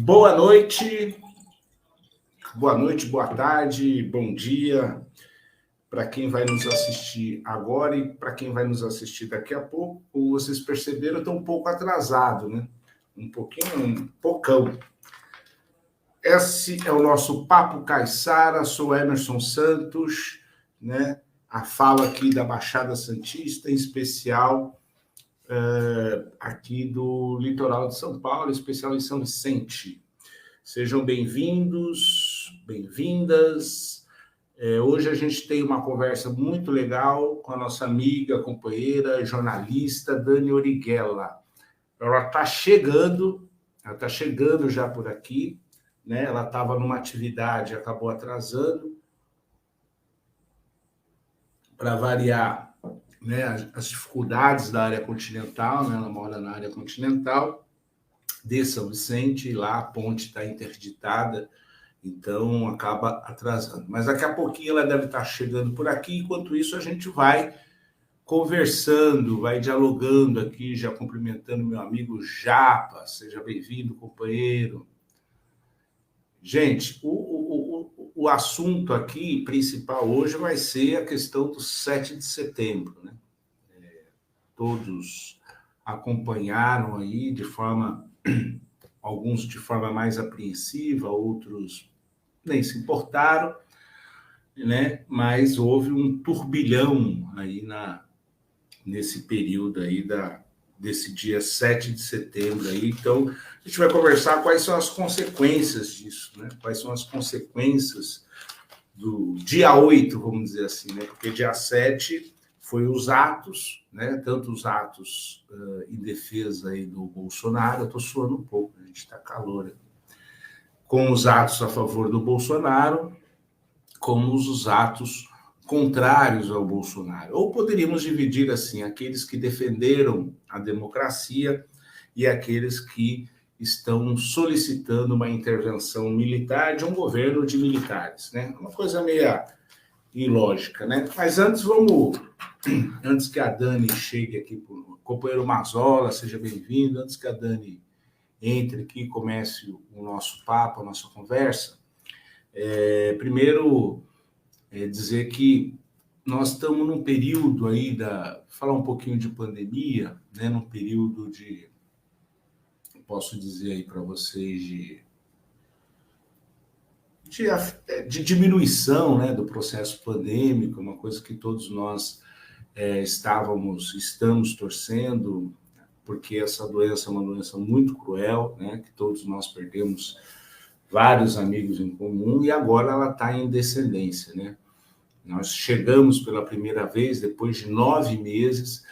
Boa noite, boa tarde, bom dia para quem vai nos assistir agora e para quem vai nos assistir daqui a pouco. Como vocês perceberam, eu estou um pouco atrasado, né? Um pocão. Esse é o nosso Papo Caiçara, sou Emerson Santos, né? A fala aqui da Baixada Santista, em especial aqui do litoral de São Paulo, em especial em São Vicente. Sejam bem-vindos, bem-vindas. Hoje a gente tem uma conversa muito legal com a nossa amiga, companheira, jornalista, Dani Orighella. Ela está chegando já por aqui, né? Ela estava numa atividade, acabou atrasando. Para variar, né, as dificuldades da área continental, né? Ela mora na área continental de São Vicente, e lá a ponte está interditada, então acaba atrasando. Mas daqui a pouquinho ela deve estar chegando por aqui, enquanto isso a gente vai conversando, vai dialogando aqui, já cumprimentando meu amigo Japa, seja bem-vindo, companheiro. Gente, o assunto aqui principal hoje vai ser a questão do 7 de setembro, né? Todos acompanharam aí de forma... alguns de forma mais apreensiva, outros nem se importaram, né? Mas houve um turbilhão aí nesse período aí desse dia 7 de setembro aí. Então, a gente vai conversar quais são as consequências disso, né? Quais são as consequências do dia 8, vamos dizer assim, né? Porque dia 7 foi os atos, né? Tanto os atos em defesa aí do Bolsonaro, eu estou suando um pouco, a gente está calor, com os atos a favor do Bolsonaro, como os atos contrários ao Bolsonaro. Ou poderíamos dividir assim, aqueles que defenderam a democracia e aqueles que estão solicitando uma intervenção militar de um governo de militares, né? Uma coisa meio ilógica, né? Mas antes que a Dani chegue aqui, companheiro Mazola, seja bem-vindo, antes que a Dani entre aqui e comece o nosso papo, a nossa conversa, primeiro dizer que nós estamos num período aí falar um pouquinho de pandemia, né? Num período posso dizer aí para vocês, de diminuição, né, do processo pandêmico, uma coisa que todos nós estamos torcendo, porque essa doença é uma doença muito cruel, né, que todos nós perdemos vários amigos em comum, e agora ela está em descendência, né? Nós chegamos pela primeira vez, depois de 9 meses,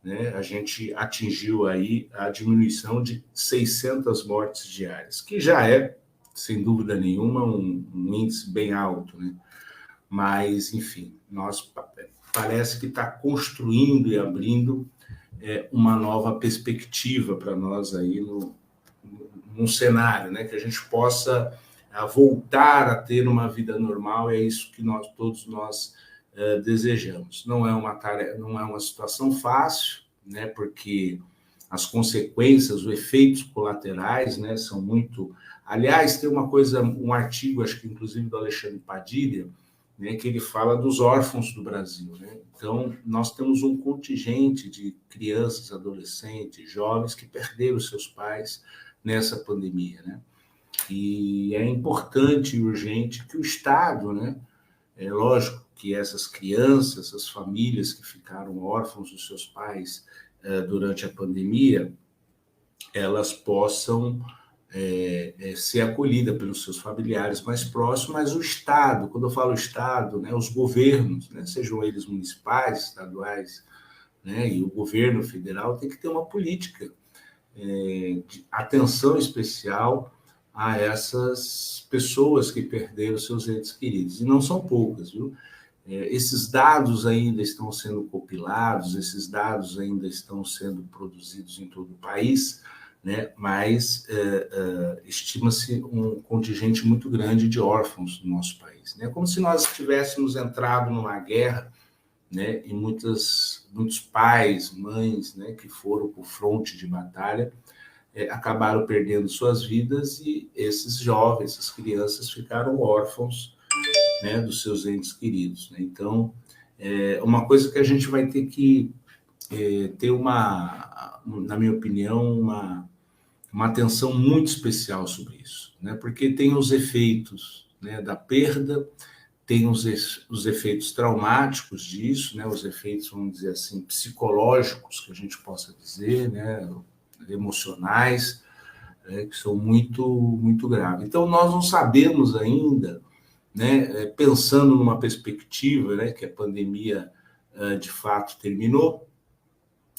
né, a gente atingiu aí a diminuição de 600 mortes diárias, que já é, sem dúvida nenhuma, um índice bem alto, né? Mas, enfim, nós parece que está construindo e abrindo uma nova perspectiva para nós aí num cenário, né? Que a gente possa voltar a ter uma vida normal, é isso que todos nós desejamos. Não é uma situação fácil, né? Porque as consequências, os efeitos colaterais, né, são muito... Aliás, tem um artigo, acho que inclusive do Alexandre Padilha, né, que ele fala dos órfãos do Brasil, né? Então, nós temos um contingente de crianças, adolescentes, jovens que perderam seus pais nessa pandemia, né? E é importante e urgente que o Estado, né? É lógico que essas crianças, essas famílias que ficaram órfãos dos seus pais durante a pandemia, elas possam ser acolhidas pelos seus familiares mais próximos, mas o Estado, quando eu falo Estado, né, os governos, né, sejam eles municipais, estaduais, né, e o governo federal, tem que ter uma política de atenção especial a essas pessoas que perderam seus entes queridos. E não são poucas, viu? Esses dados ainda estão sendo compilados, esses dados ainda estão sendo produzidos em todo o país, né? Mas estima-se um contingente muito grande de órfãos no nosso país, né? Como se nós tivéssemos entrado numa guerra, né? E muitos pais, mães, né, que foram para o fronte de batalha, acabaram perdendo suas vidas e esses jovens, essas crianças ficaram órfãos, né, dos seus entes queridos, né? Então, uma coisa que a gente vai ter que ter na minha opinião, uma atenção muito especial sobre isso, né? Porque tem os efeitos, né, da perda, tem os efeitos traumáticos disso, né? Os efeitos, vamos dizer assim, psicológicos, que a gente possa dizer, né? Emocionais, que são muito, muito graves. Então, nós não sabemos ainda, né, pensando numa perspectiva, né, que a pandemia de fato terminou,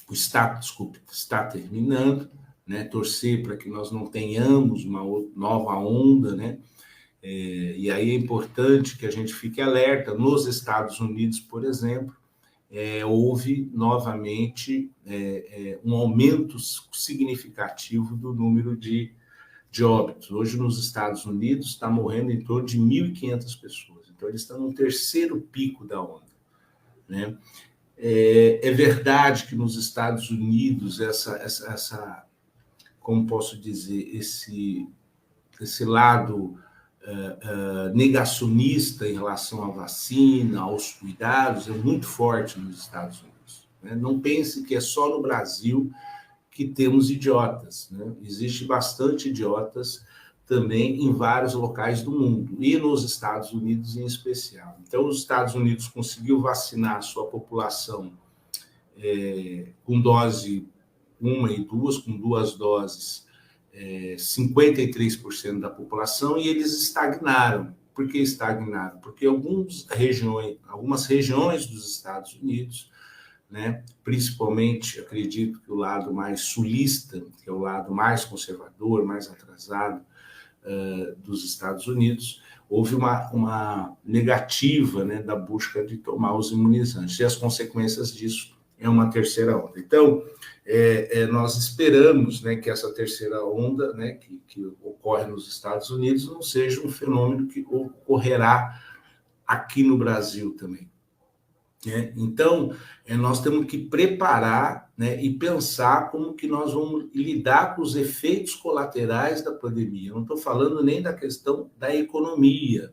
está terminando, né, torcer para que nós não tenhamos uma nova onda, né, e aí é importante que a gente fique alerta. Nos Estados Unidos, por exemplo, houve novamente um aumento significativo do número de óbitos. Hoje, nos Estados Unidos, está morrendo em torno de 1.500 pessoas. Então, eles estão no terceiro pico da onda, né? É verdade que nos Estados Unidos, como posso dizer, esse lado negacionista em relação à vacina, aos cuidados, é muito forte nos Estados Unidos, né? Não pense que é só no Brasil que temos idiotas, né? Existe bastante idiotas também em vários locais do mundo, e nos Estados Unidos em especial. Então, os Estados Unidos conseguiu vacinar a sua população com dose 1 e 2, com 2 doses, 53% da população, e eles estagnaram. Por que estagnaram? Porque algumas regiões dos Estados Unidos, né, principalmente, acredito que o lado mais sulista, que é o lado mais conservador, mais atrasado dos Estados Unidos, houve uma negativa, né, da busca de tomar os imunizantes, e as consequências disso é uma terceira onda. Então, nós esperamos, né, que essa terceira onda, né, que ocorre nos Estados Unidos não seja um fenômeno que ocorrerá aqui no Brasil também. Então, nós temos que preparar, né, e pensar como que nós vamos lidar com os efeitos colaterais da pandemia. Eu não estou falando nem da questão da economia,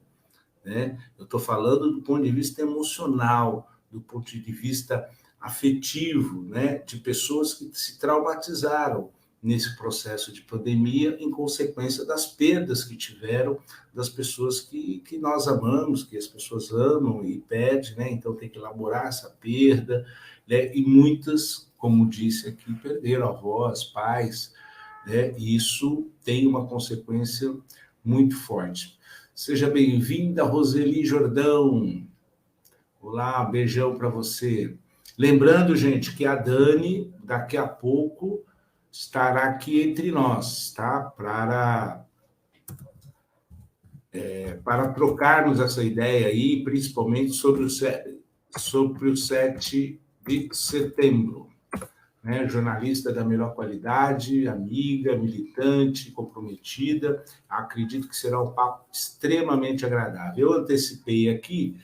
né? Eu estou falando do ponto de vista emocional, do ponto de vista afetivo, né, de pessoas que se traumatizaram nesse processo de pandemia em consequência das perdas que tiveram das pessoas que nós amamos, que as pessoas amam e pedem, né? Então tem que elaborar essa perda, né? E muitas, como disse aqui, perderam avós, pais, né? E isso tem uma consequência muito forte. Seja bem-vinda, Roseli Jordão. Olá, beijão para você. Lembrando, gente, que a Dani, daqui a pouco, estará aqui entre nós, tá? Para trocarmos essa ideia aí, principalmente sobre o 7 de setembro. Né? Jornalista da melhor qualidade, amiga, militante, comprometida. Acredito que será um papo extremamente agradável. Eu antecipei aqui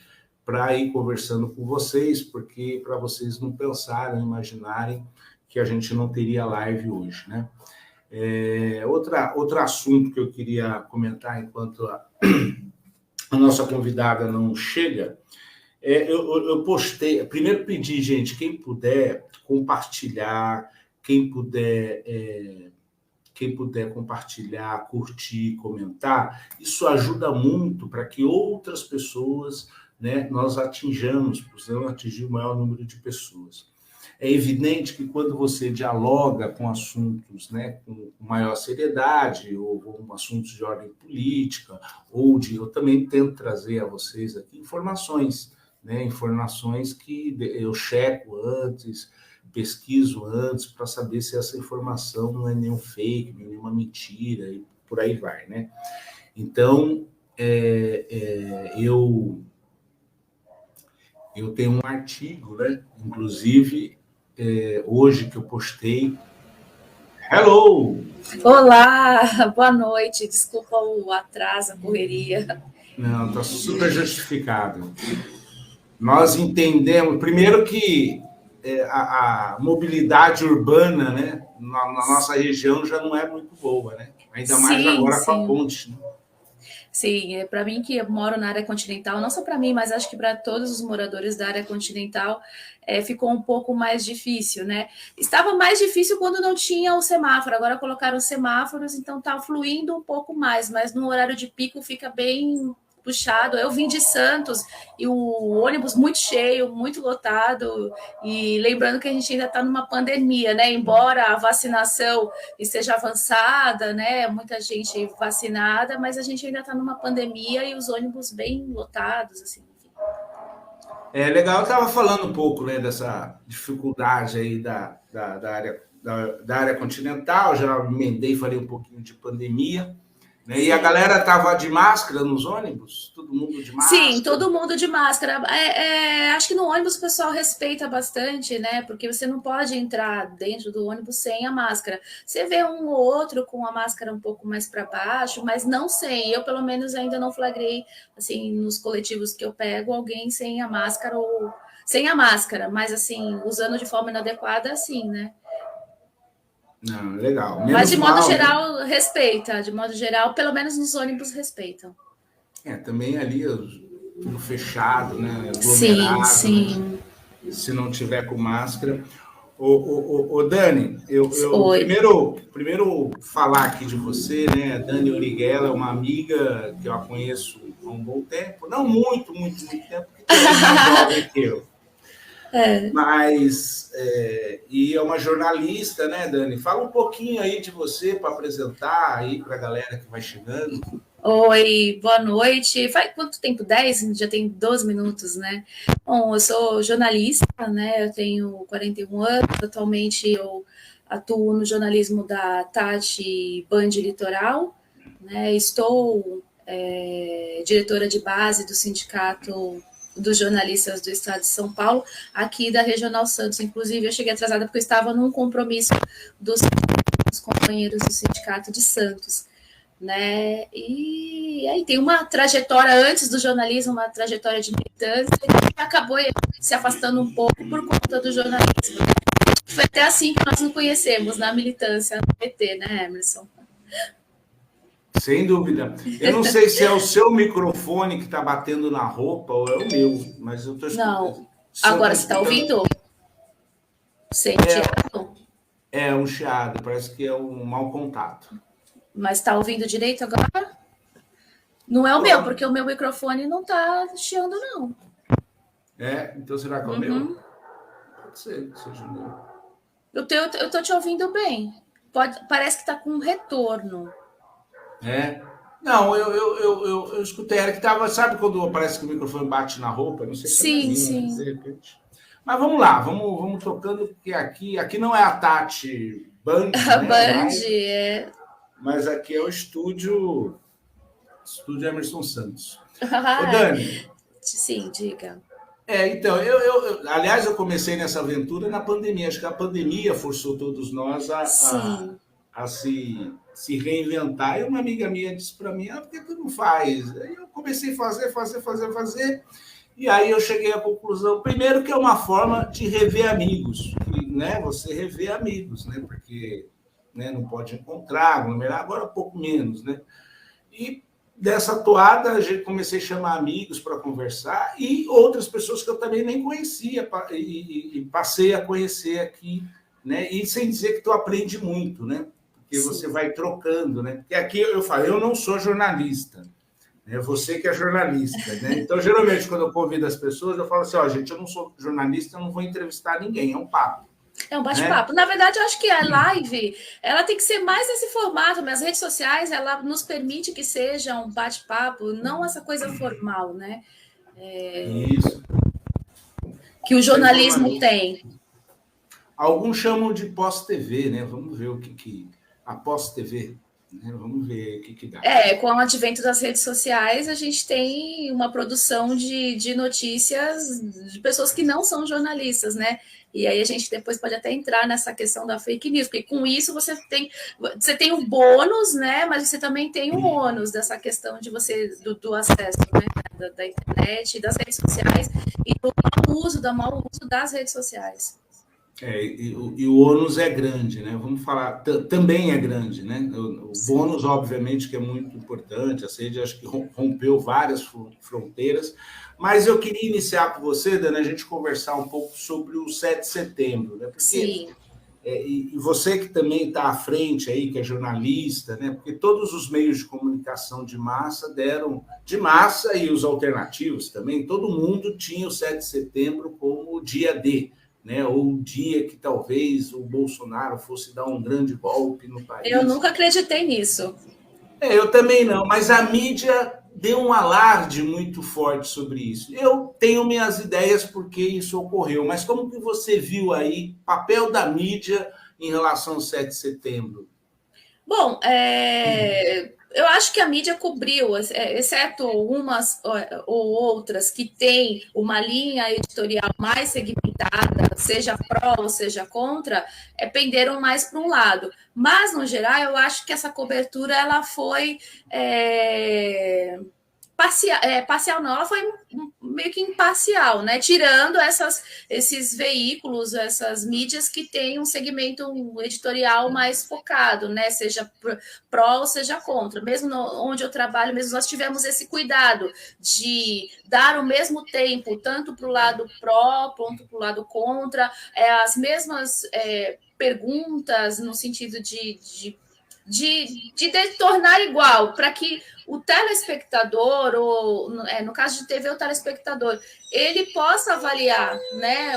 para ir conversando com vocês, porque para vocês não pensarem, imaginarem que a gente não teria live hoje, né? Outro assunto que eu queria comentar enquanto a nossa convidada não chega, eu postei, primeiro pedi, gente, quem puder compartilhar, quem puder compartilhar, curtir, comentar, isso ajuda muito para que outras pessoas, né, nós possamos atingir o maior número de pessoas. É evidente que quando você dialoga com assuntos, né, com maior seriedade, ou assuntos de ordem política, eu também tento trazer a vocês aqui informações, né, informações que eu checo antes, pesquiso antes, para saber se essa informação não é nenhum fake, nenhuma mentira, e por aí vai, né? Então, eu tenho um artigo, né, inclusive, hoje que eu postei. Hello! Olá, boa noite. Desculpa o atraso, a correria. Não, está super justificado. Nós entendemos, primeiro que a mobilidade urbana, né, na nossa região já não é muito boa, né? Ainda mais agora com a ponte, né? Sim, para mim que eu moro na área continental, não só para mim, mas acho que para todos os moradores da área continental, ficou um pouco mais difícil, né? Estava mais difícil quando não tinha o semáforo, agora colocaram semáforos, então está fluindo um pouco mais, mas no horário de pico fica bem puxado. Eu vim de Santos e o ônibus muito cheio, muito lotado, e lembrando que a gente ainda está numa pandemia, né? Embora a vacinação esteja avançada, né? Muita gente vacinada, mas a gente ainda está numa pandemia e os ônibus bem lotados, assim. É legal, eu estava falando um pouco, né, dessa dificuldade aí da área continental, já emendei, falei um pouquinho de pandemia. Né? E a galera estava de máscara nos ônibus? Todo mundo de máscara? Sim, todo mundo de máscara. Acho que no ônibus o pessoal respeita bastante, né? Porque você não pode entrar dentro do ônibus sem a máscara. Você vê um ou outro com a máscara um pouco mais para baixo, mas não sem. Eu, pelo menos, ainda não flagrei, assim, nos coletivos que eu pego, alguém sem a máscara ou sem a máscara, mas assim, usando de forma inadequada, sim, né? Não, legal. Menos mas de modo mal, geral, né? Respeita. De modo geral, pelo menos nos ônibus respeitam. Também ali tudo fechado, né? Aglomerado. Sim. Né? Se não tiver com máscara. Ô Dani, eu primeiro falar aqui de você, né? Dani Origuela é uma amiga que eu a conheço há um bom tempo, não muito tempo, porque é mais jovem que eu. Mas, e é uma jornalista, né, Dani? Fala um pouquinho aí de você para apresentar aí para a galera que vai chegando. Oi, boa noite. Faz quanto tempo? 10? Já tem 12 minutos, né? Bom, eu sou jornalista, né? Eu tenho 41 anos. Atualmente eu atuo no jornalismo da Tati Band Litoral, né? Estou diretora de base do Sindicato dos Jornalistas do Estado de São Paulo, aqui da Regional Santos. Inclusive, eu cheguei atrasada porque eu estava num compromisso dos companheiros do Sindicato de Santos, né? E aí tem uma trajetória antes do jornalismo, uma trajetória de militância, que acabou se afastando um pouco por conta do jornalismo. Foi até assim que nós nos conhecemos, na militância do PT, né, Emerson? Sem dúvida. Eu não sei se é o seu microfone que está batendo na roupa ou é o meu, mas eu estou escutando. Não. Agora você está ouvindo? Sem chiado? É um chiado, parece que é um mau contato. Mas está ouvindo direito agora? Não é o meu, porque o meu microfone não está chiando, não. Então será que é o meu? Pode ser que seja o meu. Eu estou te ouvindo bem. Parece que está com um retorno. Não, eu escutei. Era que estava, sabe quando parece que o microfone bate na roupa? Não sei se sim. De repente. Mas vamos lá, vamos tocando, porque aqui não é a Tati Band, a Band, mas aqui é o estúdio Emerson Santos. Ô, Dani. Sim, diga. Então, aliás, eu comecei nessa aventura na pandemia. Acho que a pandemia forçou todos nós a se reinventar. E uma amiga minha disse para mim, por que tu não faz? Aí eu comecei a fazer. E aí eu cheguei à conclusão, primeiro que é uma forma de rever amigos, né? Você rever amigos, né? Porque não pode encontrar, aglomerar, agora pouco menos, né? E dessa toada, comecei a chamar amigos para conversar e outras pessoas que eu também nem conhecia e passei a conhecer aqui, né? E sem dizer que tu aprende muito, né? Porque você vai trocando, né? Porque aqui eu falo, eu não sou jornalista, é você que é jornalista, né? Então, geralmente, quando eu convido as pessoas, eu falo assim, gente, eu não sou jornalista, eu não vou entrevistar ninguém, é um papo. É um bate-papo. Na verdade, eu acho que a live, ela tem que ser mais esse formato, mas as redes sociais, ela nos permite que seja um bate-papo, não essa coisa formal, né? Isso. Que o jornalismo tem. Alguns chamam de pós-TV, né? Vamos ver o que a pós-TV, né? Vamos ver o que dá. Com o advento das redes sociais, a gente tem uma produção de notícias de pessoas que não são jornalistas, né? E aí a gente depois pode até entrar nessa questão da fake news, porque com isso você tem um bônus, né? Mas você também tem um ônus dessa questão de do acesso, né? Da internet, das redes sociais e do mau uso das redes sociais. E o ônus é grande, né? Vamos falar, também é grande, né? O bônus, obviamente, que é muito importante, a sede acho que rompeu várias fronteiras, mas eu queria iniciar com você, Dana, a gente conversar um pouco sobre o 7 de setembro, né? Porque Sim. e você que também está à frente aí, que é jornalista, né? Porque todos os meios de comunicação de massa deram, de massa e os alternativos também, todo mundo tinha o 7 de setembro como o dia D, né? Ou o dia que talvez o Bolsonaro fosse dar um grande golpe no Eu país. nunca acreditei nisso. Eu também não, mas a mídia deu um alarde muito forte sobre isso. Eu tenho minhas ideias porque isso ocorreu, mas como que você viu aí o papel da mídia em relação ao 7 de setembro? Bom, eu acho que a mídia cobriu, exceto umas ou outras que têm uma linha editorial mais segmentada, seja pró ou seja contra, penderam mais para um lado. Mas, no geral, eu acho que essa cobertura ela foi parcial não, ela foi meio que imparcial, né? Tirando esses veículos, essas mídias que têm um segmento editorial mais focado, né? Seja pró ou seja contra. Mesmo onde eu trabalho, mesmo nós tivemos esse cuidado de dar o mesmo tempo, tanto para o lado pró, quanto para o lado contra, as mesmas perguntas no sentido de tornar igual, para que o telespectador, ou no caso de TV, o telespectador, ele possa avaliar, né?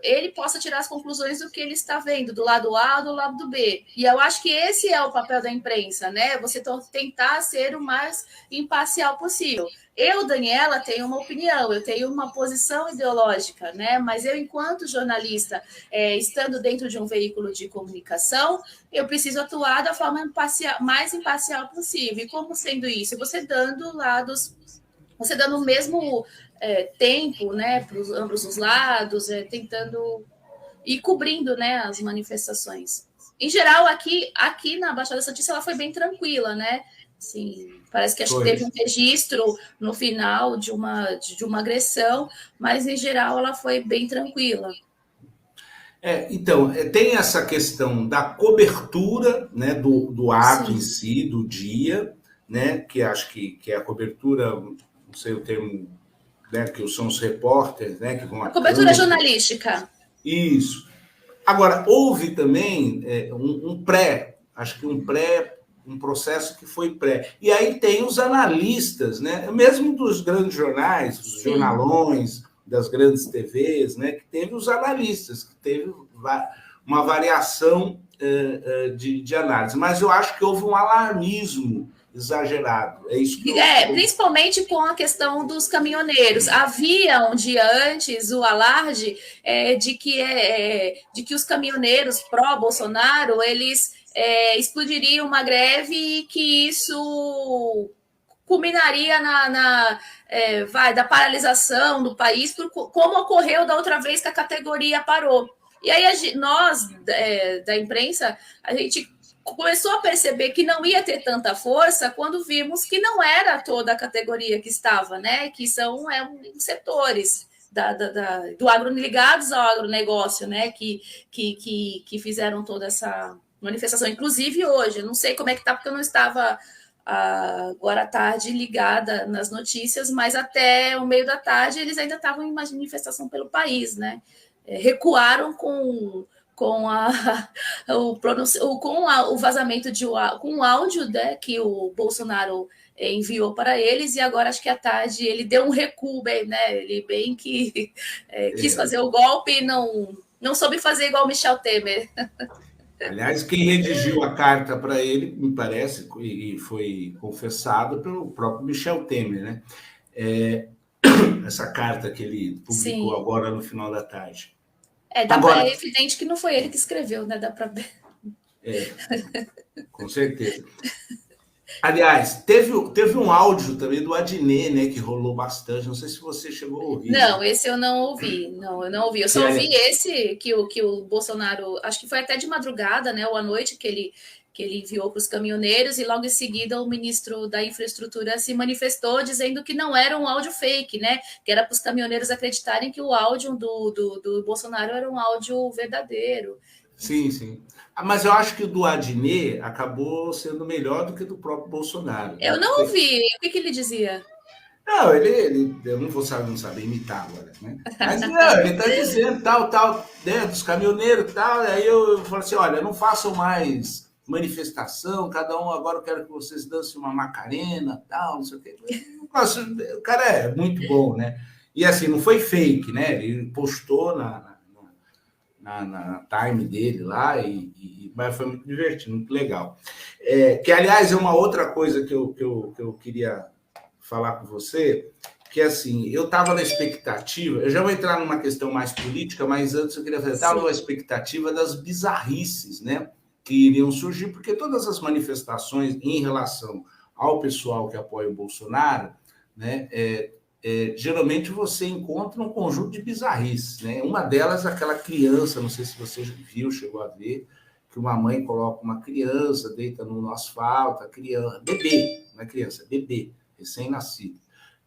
Ele possa tirar as conclusões do que ele está vendo, do lado A ou do lado B. E eu acho que esse é o papel da imprensa, né? Você tentar ser o mais imparcial possível. Eu, Daniela, tenho uma opinião, eu tenho uma posição ideológica, né? Mas eu, enquanto jornalista, estando dentro de um veículo de comunicação, eu preciso atuar da forma mais imparcial possível. E como sendo isso? Você dando lados, você dando o mesmo tempo, né, para ambos os lados, tentando e cobrindo, né, as manifestações. Em geral, aqui na Baixada Santista, ela foi bem tranquila, né? Assim, parece que acho que teve um registro no final de uma agressão, mas em geral ela foi bem tranquila. Então, tem essa questão da cobertura, né, do ato em Sim. si, do dia, né, que acho que é a cobertura, não sei o termo, né, que são os repórteres, né, que vão A a cobertura campo. jornalística. Isso. Agora, houve também um pré, acho que um processo que foi pré. E aí tem os analistas, né, mesmo dos grandes jornais, dos Sim. jornalões, das grandes TVs, né, que teve os analistas, que teve uma variação de análise. Mas eu acho que houve um alarmismo exagerado. É isso que Principalmente com a questão dos caminhoneiros. Havia um dia antes o alarde de que os caminhoneiros pró-Bolsonaro eles explodiriam uma greve e que isso culminaria da paralisação do país, como ocorreu da outra vez que a categoria parou. E aí nós, da imprensa, a gente começou a perceber que não ia ter tanta força quando vimos que não era toda a categoria que estava, né? Que são setores do agro ligados ao agronegócio, né? Que fizeram toda essa manifestação. Inclusive hoje, eu não sei como é que está, porque eu não estava agora à tarde ligada nas notícias, mas até o meio da tarde eles ainda estavam em manifestação pelo país, né? Recuaram com o vazamento com o áudio, né, que o Bolsonaro enviou para eles, e agora acho que à tarde ele deu um recuo, né? Ele bem que quis fazer o golpe e não soube fazer igual o Michel Temer. Aliás, quem redigiu a carta para ele, me parece, e foi confessado pelo próprio Michel Temer, né? Essa carta que ele publicou Sim. agora no final da tarde. É evidente que não foi ele que escreveu, né? Dá para ver. Com certeza. Aliás, teve um áudio também do Adnet, né, que rolou bastante. Não sei se você chegou a ouvir. Não, né? Esse eu não ouvi. Não, eu não ouvi. Eu só ouvi esse que o Bolsonaro, acho que foi até de madrugada, né? Ou à noite que que ele enviou para os caminhoneiros, e logo em seguida o ministro da Infraestrutura se manifestou dizendo que não era um áudio fake, né? Que era para os caminhoneiros acreditarem que o áudio do Bolsonaro era um áudio verdadeiro. Sim, sim. Mas eu acho que o do Adnet acabou sendo melhor do que do próprio Bolsonaro, né? Eu não ouvi. O que ele dizia? Não, eu não vou saber, não saber imitar agora, né? Mas não, ele está dizendo tal, né, dos caminhoneiros, tal. Aí eu falo assim: olha, não façam mais manifestação, cada um agora eu quero que vocês dancem uma Macarena, tal, não sei o quê. O cara é muito bom, né? E assim, não foi fake, né? Ele postou na time dele lá, mas foi muito divertido, muito legal. Que, aliás, é uma outra coisa que eu queria falar com você, que assim, eu estava na expectativa, eu já vou entrar numa questão mais política, mas antes eu queria fazer, estava na expectativa das bizarrices, né, que iriam surgir, porque todas as manifestações em relação ao pessoal que apoia o Bolsonaro, né, geralmente você encontra um conjunto de bizarrices, né? Uma delas, aquela criança, não sei se você viu, chegou a ver, que uma mãe coloca uma criança, deita no asfalto, a criança, bebê, não é criança, bebê, recém-nascido,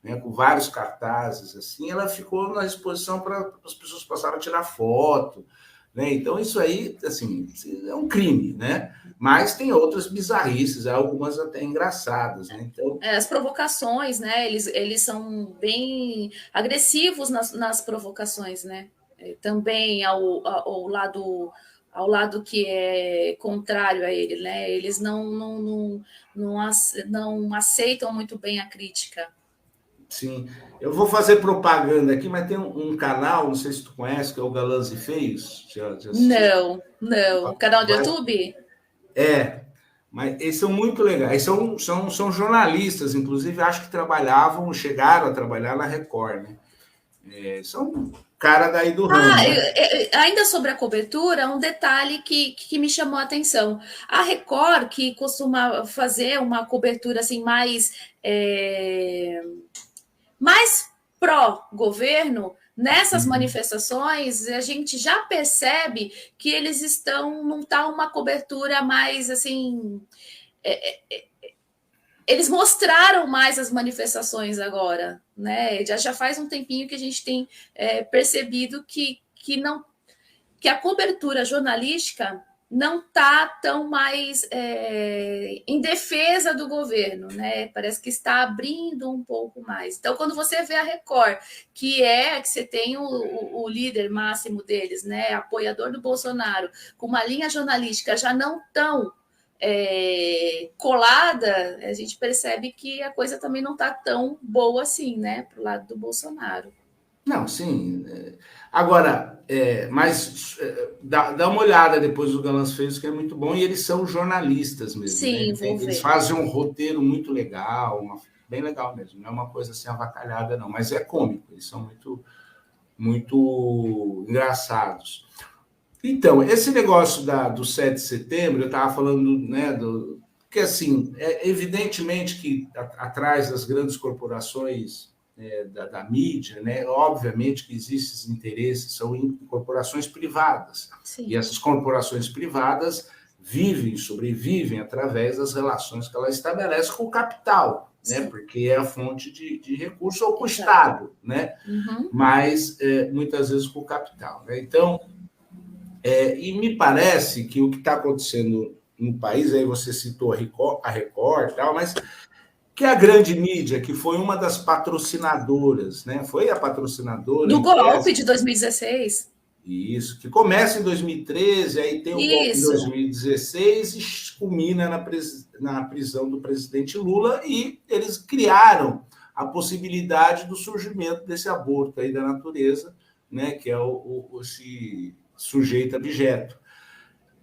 né, com vários cartazes, assim, ela ficou na exposição para as pessoas passarem a tirar foto, né? Então, isso aí, assim, é um crime, né? Mas tem outras bizarrices, algumas até engraçadas, né? Então, as provocações, né? Eles são bem agressivos nas provocações, né? Também ao lado que é contrário a ele, né? Eles não aceitam muito bem a crítica. Sim, eu vou fazer propaganda aqui, mas tem um canal, não sei se tu conhece, que é o Galãs e Feios. Já Não. Canal do YouTube? Mas eles são muito legais. São jornalistas, inclusive, acho que chegaram a trabalhar na Record, né? São cara daí do ramo, né? Ainda sobre a cobertura, um detalhe que me chamou a atenção. A Record, que costuma fazer uma cobertura assim mais pró-governo, nessas manifestações, a gente já percebe que eles não tá uma cobertura mais assim. Eles mostraram mais as manifestações agora, né? Já faz um tempinho que a gente tem percebido que a cobertura jornalística não está tão mais em defesa do governo, né? Parece que está abrindo um pouco mais. Então, quando você vê a Record, que você tem o líder máximo deles, né? Apoiador do Bolsonaro, com uma linha jornalística já não tão colada, a gente percebe que a coisa também não está tão boa assim, né? Para o lado do Bolsonaro. Não, sim. Agora, mas dá uma olhada depois do Galãs Feios, que é muito bom, e eles são jornalistas mesmo. Sim, né? Eles fazem um roteiro muito legal, bem legal mesmo. Não é uma coisa assim avacalhada, não, mas é cômico, eles são muito, muito engraçados. Então, esse negócio do 7 de setembro, eu estava falando, né, que assim, evidentemente que atrás das grandes corporações da mídia, né, obviamente que existem esses interesses, são em corporações privadas. Sim. E essas corporações privadas sobrevivem através das relações que ela estabelece com o capital, né, porque é a fonte de recurso ou com o Estado, né, mas muitas vezes com o capital. Né? Então, e me parece que o que está acontecendo no país, aí você citou a Record e tal, mas que a grande mídia, que foi uma das patrocinadoras, né? Foi a patrocinadora... Do golpe de 2016. Isso, que começa em 2013, aí tem o golpe em 2016 e culmina na prisão do presidente Lula, e eles criaram a possibilidade do surgimento desse aborto aí da natureza, né? Que é esse sujeito abjeto.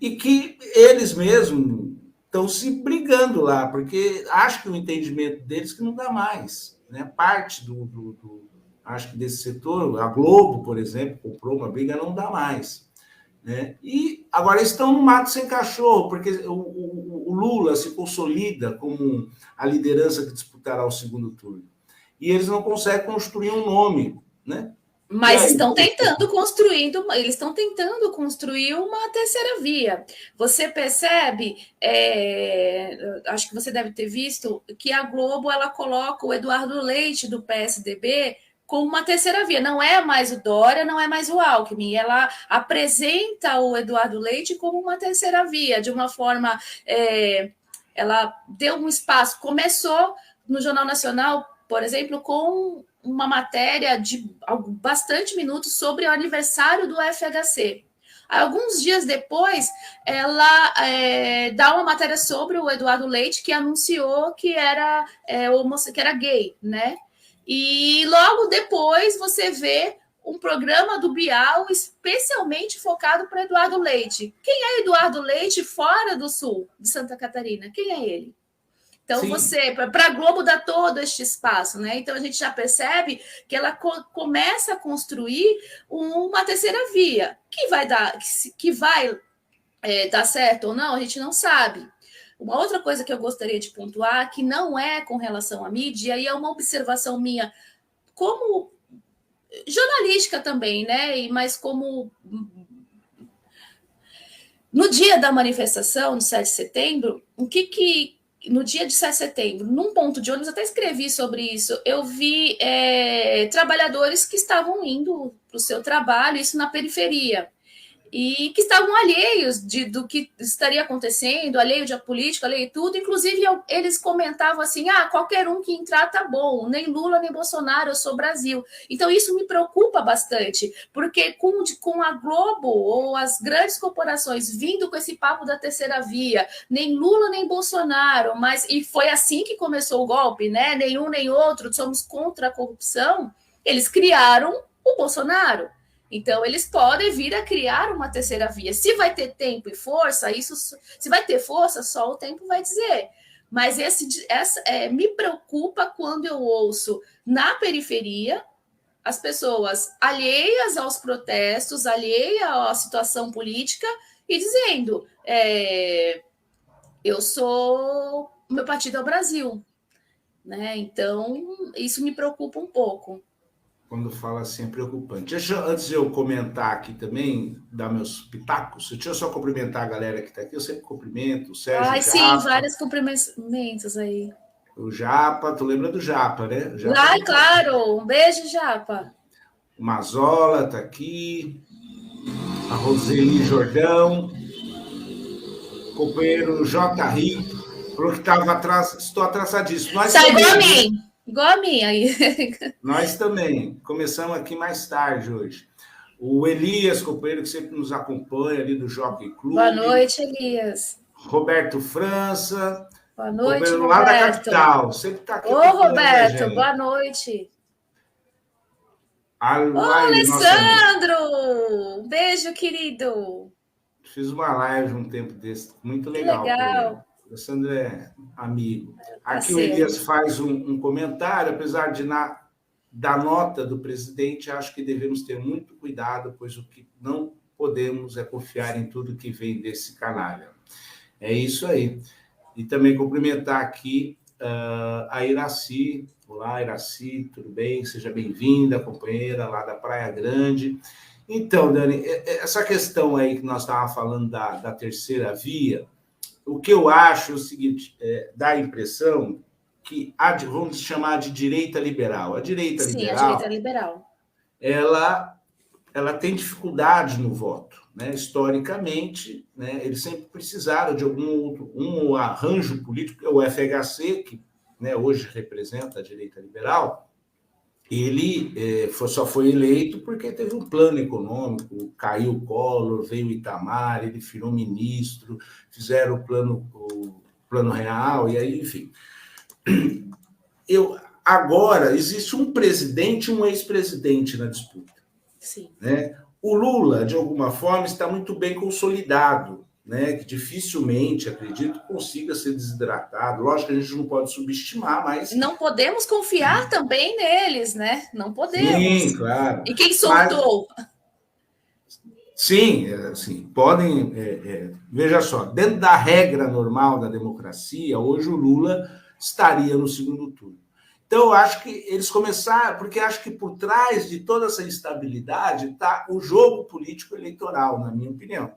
E que eles mesmos estão se brigando lá, porque acho que o entendimento deles que não dá mais. Né? Parte acho que desse setor, a Globo, por exemplo, comprou uma briga, não dá mais. Né? E agora estão no mato sem cachorro, porque o Lula se consolida como a liderança que disputará o segundo turno. E eles não conseguem construir um nome, né? Mas estão tentando construir uma terceira via. Você percebe, acho que você deve ter visto, que a Globo ela coloca o Eduardo Leite, do PSDB, como uma terceira via. Não é mais o Dória, não é mais o Alckmin. Ela apresenta o Eduardo Leite como uma terceira via, de uma forma... ela deu um espaço. Começou no Jornal Nacional, por exemplo, com uma matéria de bastante minutos sobre o aniversário do FHC. Alguns dias depois, ela dá uma matéria sobre o Eduardo Leite, que anunciou que era gay, né? E logo depois você vê um programa do Bial especialmente focado para Eduardo Leite. Quem é Eduardo Leite fora do sul de Santa Catarina? Quem é ele? Então, para a Globo dá todo este espaço, né? Então, a gente já percebe que ela começa a construir uma terceira via. Que vai dar certo ou não, a gente não sabe. Uma outra coisa que eu gostaria de pontuar, que não é com relação à mídia, e é uma observação minha como jornalística também, né? Mas como... No dia da manifestação, no 7 de setembro, no dia de 7 de setembro, num ponto de ônibus, até escrevi sobre isso, eu vi trabalhadores que estavam indo para o seu trabalho, isso na periferia, e que estavam alheios do que estaria acontecendo, alheio de política, alheio de tudo. Inclusive, eles comentavam assim, qualquer um que entrar tá bom, nem Lula, nem Bolsonaro, eu sou Brasil. Então, isso me preocupa bastante, porque com a Globo ou as grandes corporações vindo com esse papo da terceira via, nem Lula, nem Bolsonaro, e foi assim que começou o golpe, né? Nenhum nem outro, somos contra a corrupção, eles criaram o Bolsonaro. Então, eles podem vir a criar uma terceira via. Se vai ter tempo e força, se vai ter força, só o tempo vai dizer. Mas me preocupa quando eu ouço na periferia as pessoas alheias aos protestos, alheias à situação política e dizendo: meu partido é o Brasil. Né? Então, isso me preocupa um pouco. Quando fala assim, é preocupante. Antes de eu comentar aqui também, dar meus pitacos, deixa eu só cumprimentar a galera que está aqui. Eu sempre cumprimento o Sérgio Japa. Sim, vários cumprimentos aí. O Japa, tu lembra do Japa, né? Claro! Um beijo, Japa. O Mazola está aqui. A Roseli Jordão. O companheiro J. Rito. Falou que estava estou atrasadíssimo. Sai igual a mim. Igual a mim aí. Nós também. Começamos aqui mais tarde hoje. O Elias, companheiro que sempre nos acompanha ali do Jockey Club. Boa noite, Elias. Roberto França. Boa noite, companheiro Roberto. Lá da capital. Sempre está aqui. Ô, Roberto, boa noite. Alessandro! Nossa... Um beijo, querido. Fiz uma live um tempo desse. Muito legal. Que legal. O Alessandro é amigo. Aqui o Elias faz um comentário, apesar da nota do presidente, acho que devemos ter muito cuidado, pois o que não podemos é confiar em tudo que vem desse canalha. É isso aí. E também cumprimentar aqui a Iraci. Olá, Iraci, tudo bem? Seja bem-vinda, companheira lá da Praia Grande. Então, Dani, essa questão aí que nós estávamos falando da terceira via, o que eu acho é o seguinte, dá a impressão que vamos chamar de direita liberal. A direita liberal, ela tem dificuldade no voto, né? Historicamente, né? Eles sempre precisaram de um arranjo político, o FHC, que, né, hoje representa a direita liberal. Ele só foi eleito porque teve um plano econômico, caiu o Collor, veio o Itamar, ele virou ministro, fizeram o plano real, e aí, enfim. Agora, existe um presidente e um ex-presidente na disputa. Sim. Né? O Lula, de alguma forma, está muito bem consolidado, né? Que dificilmente, acredito, consiga ser desidratado. Lógico que a gente não pode subestimar, mas... Não podemos confiar também neles, né? Não podemos. Sim, claro. E quem soltou? Sim, podem... veja só, dentro da regra normal da democracia, hoje o Lula estaria no segundo turno. Então, eu acho que eles começaram, porque acho que por trás de toda essa instabilidade está o jogo político eleitoral, na minha opinião.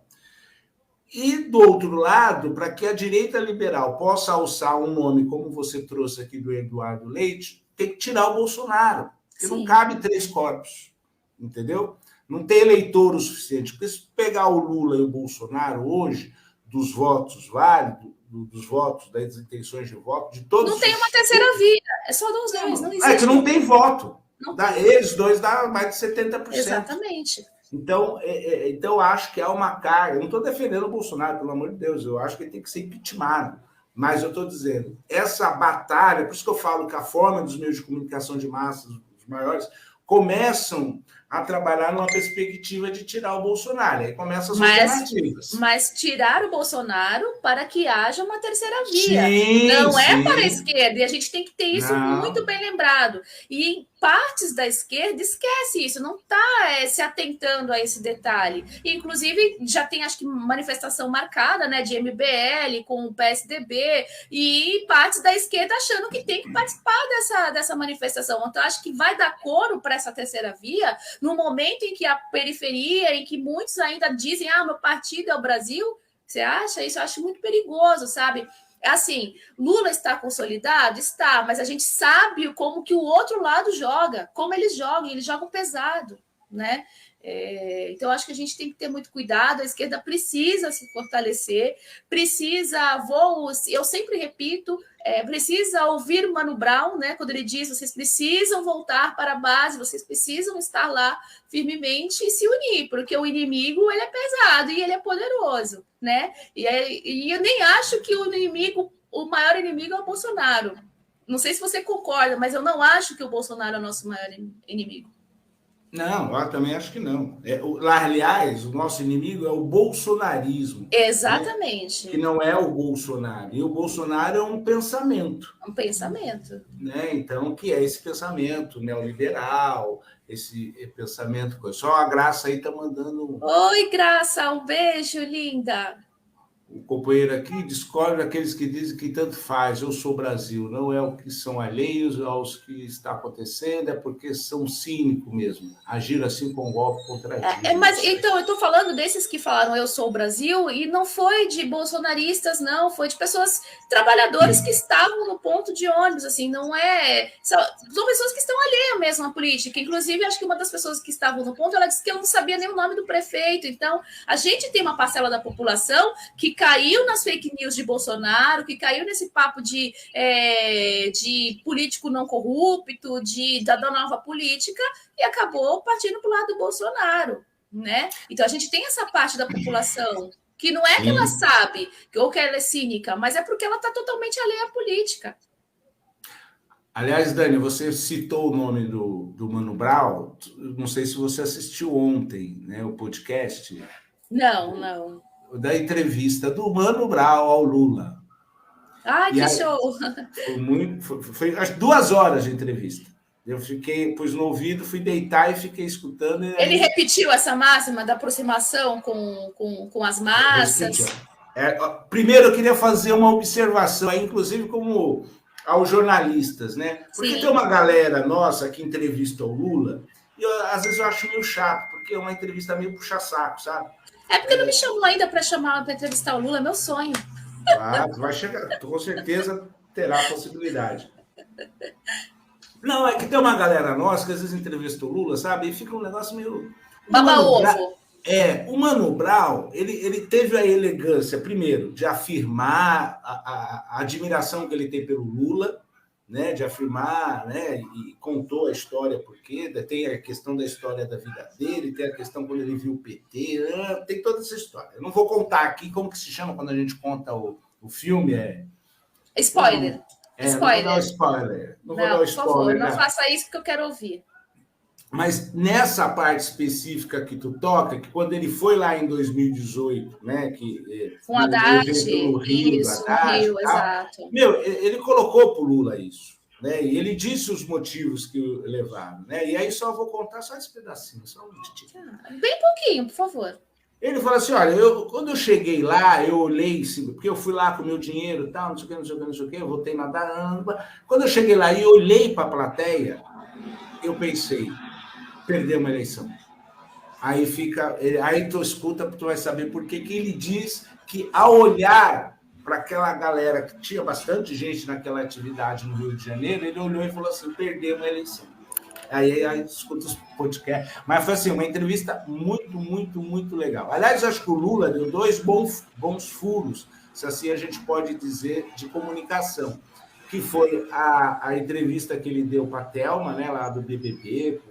E, do outro lado, para que a direita liberal possa alçar um nome, como você trouxe aqui do Eduardo Leite, tem que tirar o Bolsonaro, porque não cabe 3 corpos, entendeu? Não tem eleitor o suficiente. Porque se pegar o Lula e o Bolsonaro hoje, dos votos válidos, dos votos, das intenções de voto, de todos. Não tem uma terceira via, é só dos dois, não existe. É que não tem voto. Eles dois dá mais de 70%. Exatamente. Então, eu acho que há uma carga. Eu não estou defendendo o Bolsonaro, pelo amor de Deus, eu acho que ele tem que ser impeachmentado. Mas eu estou dizendo, essa batalha, por isso que eu falo que a forma dos meios de comunicação de massas, os maiores, começam a trabalhar numa perspectiva de tirar o Bolsonaro. Aí começam as alternativas. Mas tirar o Bolsonaro para que haja uma terceira via. Sim, não é para a esquerda, e a gente tem que ter isso muito bem lembrado. E em partes da esquerda esquece isso, não está se atentando a esse detalhe. E, inclusive, já tem, acho que, manifestação marcada, né, de MBL com o PSDB, e partes da esquerda achando que tem que participar dessa manifestação. Então, acho que vai dar coro para essa terceira via no momento em que a periferia, em que muitos ainda dizem, meu partido é o Brasil. Você acha? Isso eu acho muito perigoso, sabe? Assim, Lula está consolidado? Está, mas a gente sabe como que o outro lado joga, como eles jogam pesado, né? Então, acho que a gente tem que ter muito cuidado, a esquerda precisa se fortalecer, eu sempre repito, precisa ouvir o Mano Brown, né, quando ele diz, vocês precisam voltar para a base, vocês precisam estar lá firmemente e se unir, porque o inimigo, ele é pesado e ele é poderoso, né? E eu nem acho que o maior inimigo é o Bolsonaro. Não sei se você concorda, mas eu não acho que o Bolsonaro é o nosso maior inimigo. Não, eu também acho que não. Aliás, o nosso inimigo é o bolsonarismo. Exatamente. Né? Que não é o Bolsonaro. E o Bolsonaro é um pensamento. Um pensamento. Né? Então, que é esse pensamento neoliberal, esse pensamento... Só a Graça aí está mandando... Oi, Graça, um beijo, linda. O companheiro aqui discorda daqueles que dizem que tanto faz, eu sou Brasil, não é o que são alheios aos que está acontecendo, é porque são cínicos mesmo, agir assim com um golpe contra a mas então, eu estou falando desses que falaram eu sou o Brasil, e não foi de bolsonaristas, não, foi de pessoas, trabalhadores que estavam no ponto de ônibus, assim, não é... São pessoas que estão alheias mesmo à política, inclusive, acho que uma das pessoas que estavam no ponto, ela disse que eu não sabia nem o nome do prefeito, então, a gente tem uma parcela da população que caiu nas fake news de Bolsonaro, que caiu nesse papo de político não corrupto, da nova política, e acabou partindo para o lado do Bolsonaro, né? Então, a gente tem essa parte da população que não é que ela sabe ou que ela é cínica, mas é porque ela está totalmente alheia à política. Aliás, Dani, você citou o nome do Mano Brown, não sei se você assistiu ontem, né, o podcast. Não. Da entrevista do Mano Brown ao Lula. Ai, que show! Foi acho 2 horas de entrevista. Eu pus no ouvido, fui deitar e fiquei escutando. Ele repetiu essa máxima da aproximação com as massas? Primeiro, eu queria fazer uma observação, aí, inclusive como aos jornalistas, né? Porque tem uma galera nossa que entrevista o Lula, e às vezes eu acho meio chato, porque é uma entrevista meio puxa-saco, sabe? É porque não me chamou ainda para entrevistar o Lula, é meu sonho. Vai chegar, com certeza terá a possibilidade. Não, é que tem uma galera nossa que às vezes entrevista o Lula, sabe? E fica um negócio meio... Baba-ovo. O Mano Brown, ele teve a elegância, primeiro, de afirmar a admiração que ele tem pelo Lula, né, de afirmar, né, e contou a história, porque tem a questão da história da vida dele, tem a questão quando ele viu o PT, tem toda essa história. Eu não vou contar aqui como que se chama quando a gente conta o filme. Spoiler. Não vou dar spoiler. Não vou dar spoiler. Por favor, não faça isso porque eu quero ouvir. Mas nessa parte específica que tu toca, que quando ele foi lá em 2018, né, que com a Haddad, no Rio, exato. Ele colocou para o Lula isso, né? E ele disse os motivos que o levaram, né? E aí só vou contar só esse pedacinho, só um minutinho. Bem pouquinho, por favor. Ele falou assim: olha, quando eu cheguei lá, eu olhei, porque eu fui lá com o meu dinheiro e tal, não sei o que, não sei o que, não sei o que, eu voltei nadar. Quando eu cheguei lá e olhei para a plateia, eu pensei, perdeu uma eleição. Aí fica, aí tu escuta, tu vai saber por que ele diz que ao olhar para aquela galera que tinha bastante gente naquela atividade no Rio de Janeiro, ele olhou e falou assim: perdemos a eleição. Aí escuta os podcasts. Mas foi assim, uma entrevista muito, muito, muito legal. Aliás, acho que o Lula deu dois bons furos, se assim a gente pode dizer, de comunicação. Que foi a entrevista que ele deu para a Thelma, né, lá do BBB,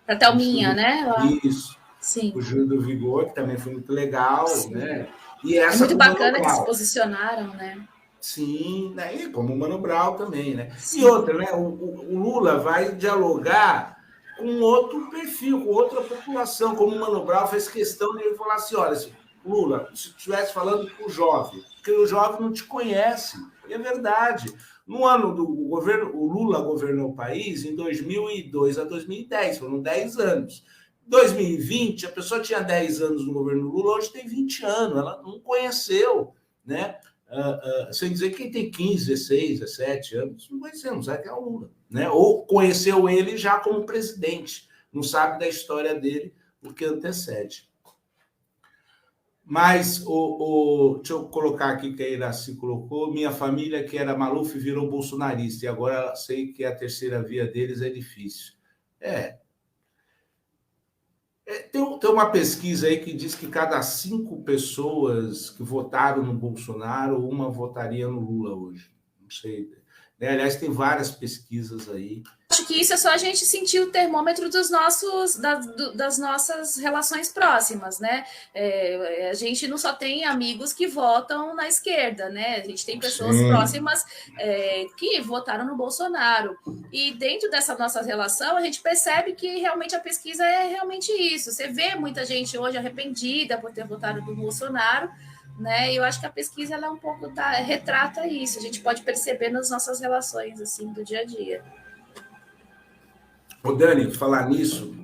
Para a Thelminha, né? Isso, Sim. o Júlio do Vigor, que também foi muito legal, Sim. né? E essa é muito bacana que se posicionaram, né? Sim, né? E como o Mano Brown também, né? Sim. E outra, né? O Lula vai dialogar com outro perfil, com outra população, como o Mano Brown fez questão de ele falar assim: olha, Lula, se estivesse falando com o jovem, porque o jovem não te conhece, e é verdade. No ano do governo, o Lula governou o país em 2002 a 2010, foram 10 anos. 2020, a pessoa tinha 10 anos no governo Lula, hoje tem 20 anos, ela não conheceu, né? Sem dizer que quem tem 15, 16, 17 anos, não conheceu, não sabe que é o Lula, né? Ou conheceu ele já como presidente, não sabe da história dele, o que antecede. Mas, deixa eu colocar aqui que a Iraci colocou, minha família que era Maluf virou bolsonarista, e agora sei que a terceira via deles é difícil. Tem uma pesquisa aí que diz que cada 5 pessoas que votaram no Bolsonaro, uma votaria no Lula hoje. Não sei. Né? Aliás, tem várias pesquisas aí. Acho que isso é só a gente sentir o termômetro das nossas relações próximas, né? A gente não só tem amigos que votam na esquerda, né? A gente tem pessoas próximas que votaram no Bolsonaro. E dentro dessa nossa relação, a gente percebe que realmente a pesquisa é realmente isso. Você vê muita gente hoje arrependida por ter votado no Bolsonaro, né? E eu acho que a pesquisa ela é um pouco retrata isso. A gente pode perceber nas nossas relações assim do dia a dia. Ô, Dani, falar nisso,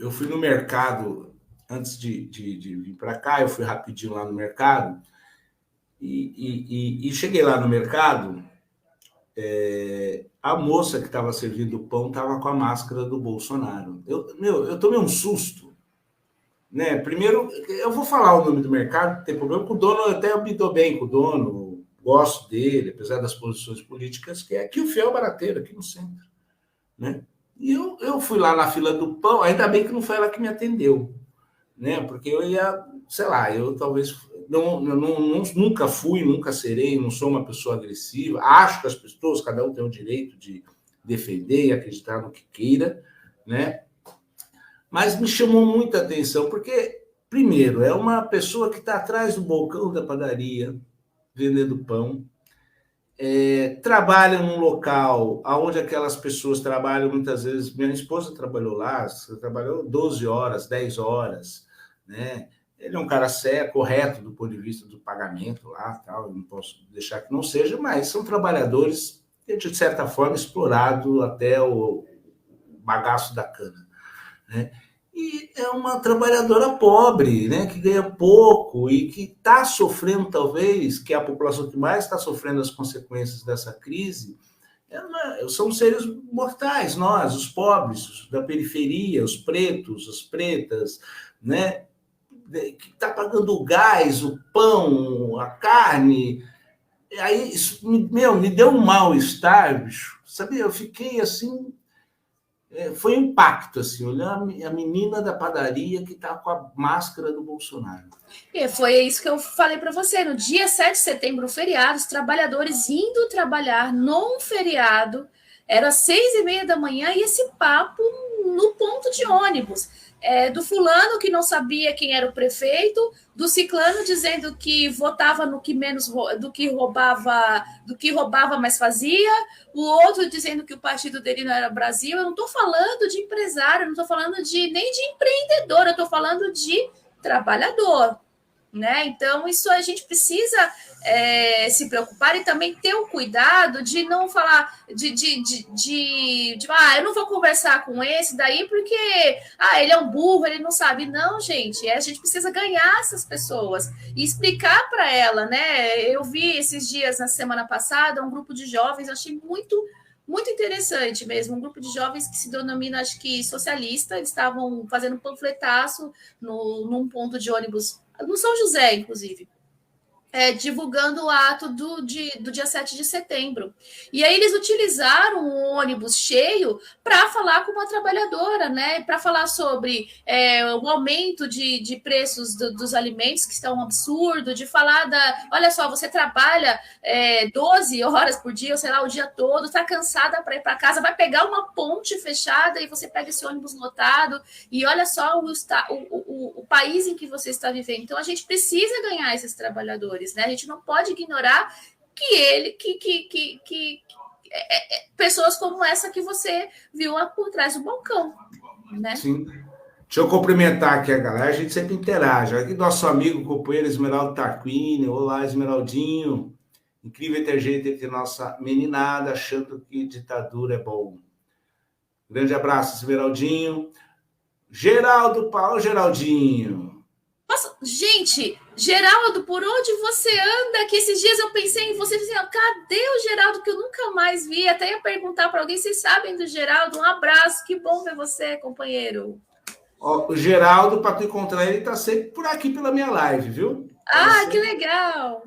eu fui no mercado antes de vir para cá, eu fui rapidinho lá no mercado e cheguei lá no mercado, a moça que estava servindo o pão estava com a máscara do Bolsonaro. Eu tomei um susto, né? Primeiro, eu vou falar o nome do mercado, não tem problema, com o dono eu até me dou bem com o dono, gosto dele, apesar das posições políticas, que é aqui o Fiel Barateiro, aqui no centro, né? E eu fui lá na fila do pão, ainda bem que não foi ela que me atendeu, né? Porque eu ia, sei lá, eu talvez nunca fui, nunca serei, não sou uma pessoa agressiva. Acho que as pessoas, cada um tem o direito de defender e acreditar no que queira, né? Mas me chamou muita atenção, porque, primeiro, é uma pessoa que está atrás do balcão da padaria, vendendo pão, trabalha num local onde aquelas pessoas trabalham muitas vezes. Minha esposa trabalhou lá, trabalhou 12 horas, 10 horas, né? Ele é um cara sério, correto do ponto de vista do pagamento lá, tal. Eu não posso deixar que não seja, mas são trabalhadores de certa forma explorado até o bagaço da cana, né? E é uma trabalhadora pobre, né, que ganha pouco e que está sofrendo, talvez, que é a população que mais está sofrendo as consequências dessa crise, são seres mortais, nós, os pobres, da periferia, os pretos, as pretas, né, que está pagando o gás, o pão, a carne. E aí, isso, me deu um mal-estar, bicho. Sabia? Eu fiquei assim. Foi um impacto, assim, olhar a menina da padaria que está com a máscara do Bolsonaro. E foi isso que eu falei para você. No dia 7 de setembro, feriado, os trabalhadores indo trabalhar num feriado, era 6h30 da manhã, e esse papo no ponto de ônibus. Do fulano que não sabia quem era o prefeito, do ciclano dizendo que votava no que menos do que roubava mais fazia, o outro dizendo que o partido dele não era Brasil. Eu não estou falando de empresário, não estou falando nem de empreendedor, eu estou falando de trabalhador, né? Então, isso a gente precisa se preocupar e também ter o cuidado de não falar eu não vou conversar com esse daí porque ele é um burro, ele não sabe. Não, gente, a gente precisa ganhar essas pessoas e explicar para ela, né? Eu vi esses dias, na semana passada, um grupo de jovens, eu achei muito interessante mesmo, um grupo de jovens que se denomina, acho que socialista, eles estavam fazendo um panfletaço num ponto de ônibus, no São José, inclusive, divulgando o ato do dia 7 de setembro. E aí eles utilizaram um ônibus cheio para falar com uma trabalhadora, né? Para falar sobre o aumento de preços dos alimentos, que estão um absurdo, de falar olha só, você trabalha 12 horas por dia, ou sei lá, o dia todo, está cansada para ir para casa, vai pegar uma ponte fechada e você pega esse ônibus lotado, e olha só o país em que você está vivendo. Então, a gente precisa ganhar esses trabalhadores, né? A gente não pode ignorar que pessoas como essa que você viu lá por trás do balcão, né? Sim. Deixa eu cumprimentar aqui a galera, a gente sempre interage. Aqui nosso amigo, companheiro Esmeraldo Tarquini. Olá, Esmeraldinho. Incrível ter gente entre nossa meninada achando que ditadura é bom. Grande abraço, Esmeraldinho. Geraldo Paulo, Geraldinho. Nossa, gente, Geraldo, por onde você anda? Que esses dias eu pensei em você, assim, cadê o Geraldo que eu nunca mais vi? Até ia perguntar para alguém, vocês sabem do Geraldo? Um abraço, que bom ver você, companheiro. Ó, o Geraldo, para tu encontrar ele, tá sempre por aqui pela minha live, viu? Que legal!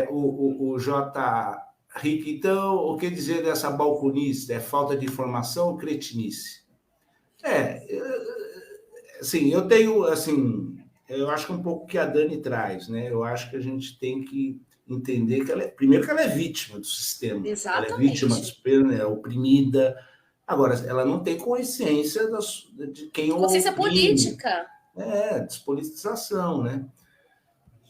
O J. Rick, então, o que dizer dessa balconista? É falta de informação ou cretinice? Assim, eu tenho, assim, eu acho que um pouco que a Dani traz, né? Eu acho que a gente tem que entender que primeiro que ela é vítima do sistema. Exatamente. Ela é vítima do sistema, é oprimida. Agora, ela não tem consciência de quem consciência política. Despolitização, né?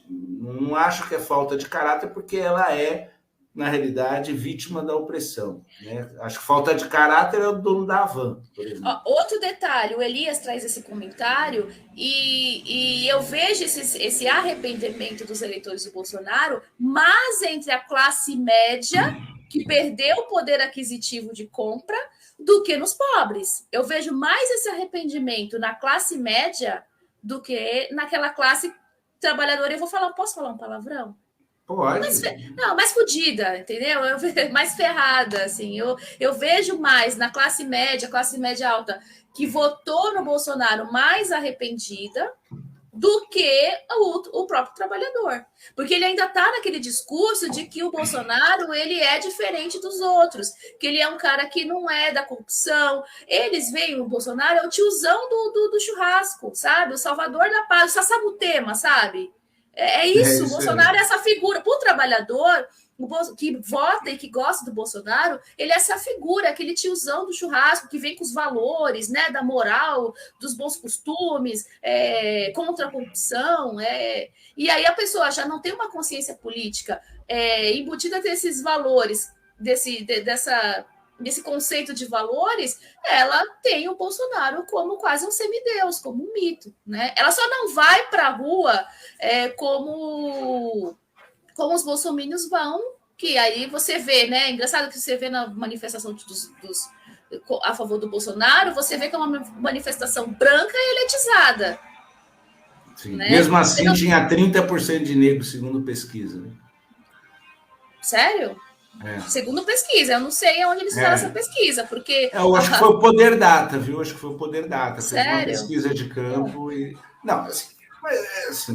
Não acho que é falta de caráter, porque ela é, na realidade, vítima da opressão, né? Acho que falta de caráter é o dono da Havan, por exemplo. Outro detalhe, o Elias traz esse comentário e eu vejo esse arrependimento dos eleitores do Bolsonaro, mas entre a classe média, que perdeu o poder aquisitivo de compra, do que nos pobres. Eu vejo mais esse arrependimento na classe média do que naquela classe trabalhadora. Eu posso falar um palavrão? Pode. Mais fodida, entendeu? Mais ferrada, assim. Eu vejo mais na classe média alta, que votou no Bolsonaro mais arrependida do que o próprio trabalhador. Porque ele ainda está naquele discurso de que o Bolsonaro ele é diferente dos outros, que ele é um cara que não é da corrupção. Eles veem o Bolsonaro, é o tiozão do churrasco, sabe? O salvador da paz, o Sassabutema, sabe? É isso, o Bolsonaro é essa figura. Para o trabalhador que vota e que gosta do Bolsonaro, ele é essa figura, aquele tiozão do churrasco que vem com os valores, né, da moral, dos bons costumes, contra a corrupção. E aí a pessoa já não tem uma consciência política embutida desses valores, desse conceito de valores, ela tem o Bolsonaro como quase um semideus, como um mito, né? Ela só não vai para a rua como os bolsominions vão, que aí você vê, né? Engraçado que você vê na manifestação a favor do Bolsonaro, você vê que é uma manifestação branca e elitizada. Né? Mesmo assim, tinha 30% de negros, segundo pesquisa. Né? Sério? Segundo pesquisa, eu não sei onde eles fizeram essa pesquisa, porque... Eu acho que foi o Poder Data, viu? Acho que foi o Poder Data. Sério? Fez uma pesquisa de campo e... Não, assim,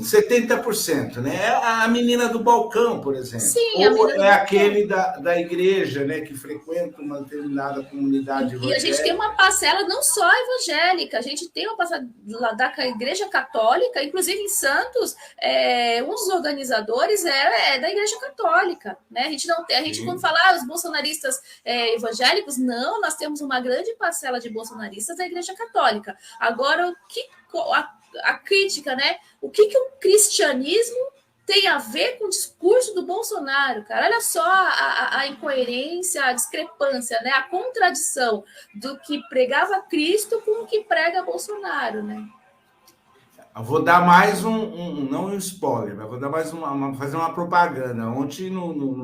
70%, né? A menina do balcão, por exemplo. Sim, ou aquele da igreja, né? Que frequenta uma determinada comunidade evangélica. E a gente tem uma parcela não só evangélica, a gente tem uma parcela da igreja católica, inclusive em Santos, um dos organizadores é da igreja católica, né? A gente quando fala os bolsonaristas evangélicos, não, nós temos uma grande parcela de bolsonaristas da igreja católica. Agora, a crítica, né? O que o cristianismo tem a ver com o discurso do Bolsonaro, cara? Olha só a incoerência, a discrepância, né? A contradição do que pregava Cristo com o que prega Bolsonaro, né? Eu vou dar mais não um spoiler, mas vou dar mais fazer uma propaganda. Ontem,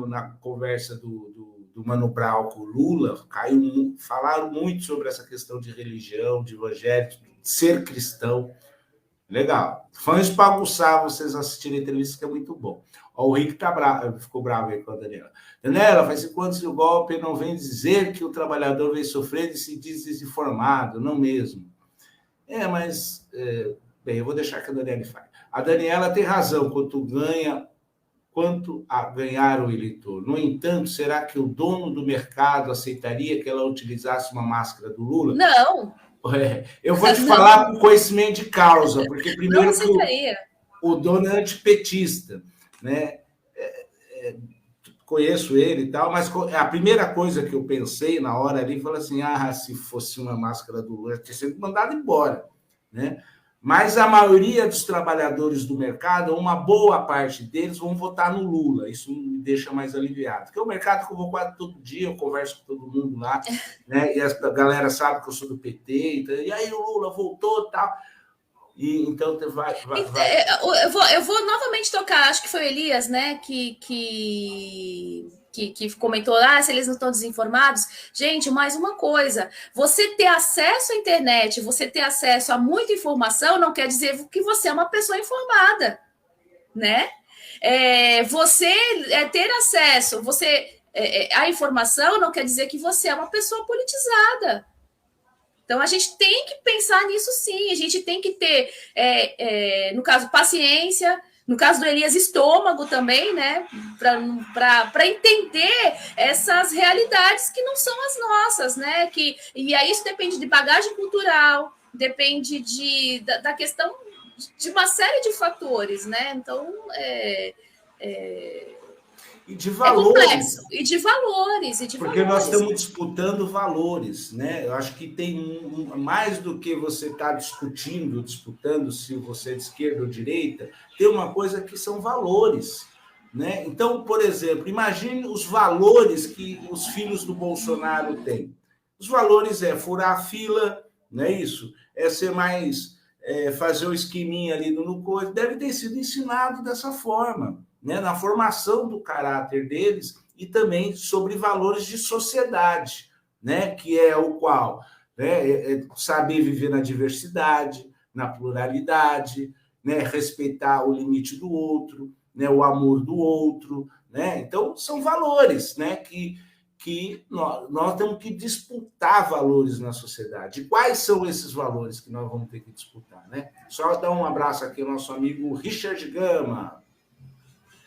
na conversa do Mano Brown com o Lula, falaram muito sobre essa questão de religião, de evangélico, de ser cristão. Legal. Fãs para aguçar vocês assistirem a entrevista, que é muito bom. Ó, o Rick ficou bravo aí com a Daniela. Daniela, faz 5 anos que o golpe não vem dizer que o trabalhador vem sofrendo e se diz desinformado, não mesmo. Mas... bem, eu vou deixar que a Daniela fale. A Daniela tem razão quanto a ganhar o eleitor. No entanto, será que o dono do mercado aceitaria que ela utilizasse uma máscara do Lula? Não. Eu vou te falar com conhecimento de causa, porque primeiro não aceitaria. O dono é antipetista, né? Conheço ele e tal, mas a primeira coisa que eu pensei na hora ali, falei assim, se fosse uma máscara do Lula, tinha sido mandado embora, né? Mas a maioria dos trabalhadores do mercado, uma boa parte deles vão votar no Lula. Isso me deixa mais aliviado. Porque o mercado que eu vou quase todo dia, eu converso com todo mundo lá, né? E a galera sabe que eu sou do PT, então, e aí o Lula voltou e tal. E então vai. Eu vou novamente tocar, acho que foi o Elias, né, que comentou, se eles não estão desinformados. Gente, mais uma coisa, você ter acesso à internet, você ter acesso a muita informação, não quer dizer que você é uma pessoa informada, né? Você ter acesso, à informação não quer dizer que você é uma pessoa politizada. Então, a gente tem que pensar nisso sim, a gente tem que ter, no caso, paciência, no caso do Elias, estômago também, né, para entender essas realidades que não são as nossas, né, e aí isso depende de bagagem cultural, depende da questão de uma série de fatores, né, então, e de valores. Complexo. E de valores. Porque nós estamos disputando valores, né? Eu acho que tem mais do que você estar disputando se você é de esquerda ou direita, tem uma coisa que são valores, né? Então, por exemplo, imagine os valores que os filhos do Bolsonaro têm. Os valores é furar a fila, não é isso? É ser mais... fazer o esqueminha ali no coisa. Deve ter sido ensinado dessa forma, né, na formação do caráter deles e também sobre valores de sociedade, né, que é o qual, né, saber viver na diversidade, na pluralidade, né, respeitar o limite do outro, né, o amor do outro, né? Então são valores, né, que nós temos que disputar valores na sociedade. E quais são esses valores que nós vamos ter que disputar, né? Só dar um abraço aqui ao nosso amigo Richard Gama.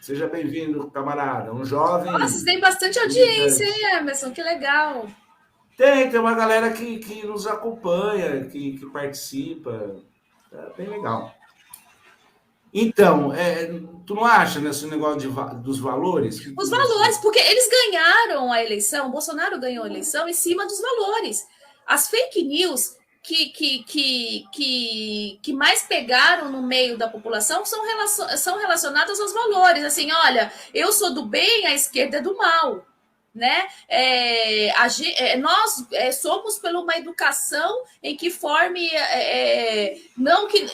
Seja bem-vindo, camarada. Um jovem... Nossa, tem bastante audiência, hein, Emerson? Que legal. Tem uma galera que nos acompanha, que participa. É bem legal. Então, tu não acha nesse negócio dos valores? Os valores, porque eles ganharam a eleição, o Bolsonaro ganhou a eleição em cima dos valores. As fake news que mais pegaram no meio da população são relacionadas aos valores. Assim, olha, eu sou do bem, a esquerda é do mal. Né? Nós somos por uma educação em que forme não que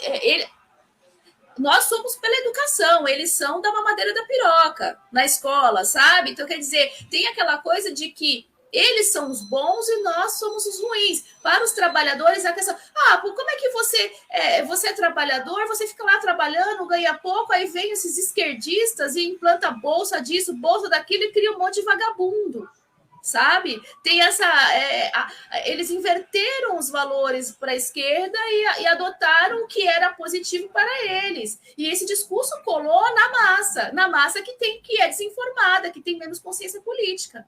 nós somos pela educação, eles são da mamadeira da piroca na escola, sabe? Então, quer dizer, tem aquela coisa de que eles são os bons e nós somos os ruins. Para os trabalhadores, a questão... como é que você é trabalhador, você fica lá trabalhando, ganha pouco, aí vem esses esquerdistas e implanta bolsa disso, bolsa daquilo e cria um monte de vagabundo, sabe? Tem eles inverteram os valores para a esquerda e adotaram o que era positivo para eles. E esse discurso colou na massa que é desinformada, que tem menos consciência política.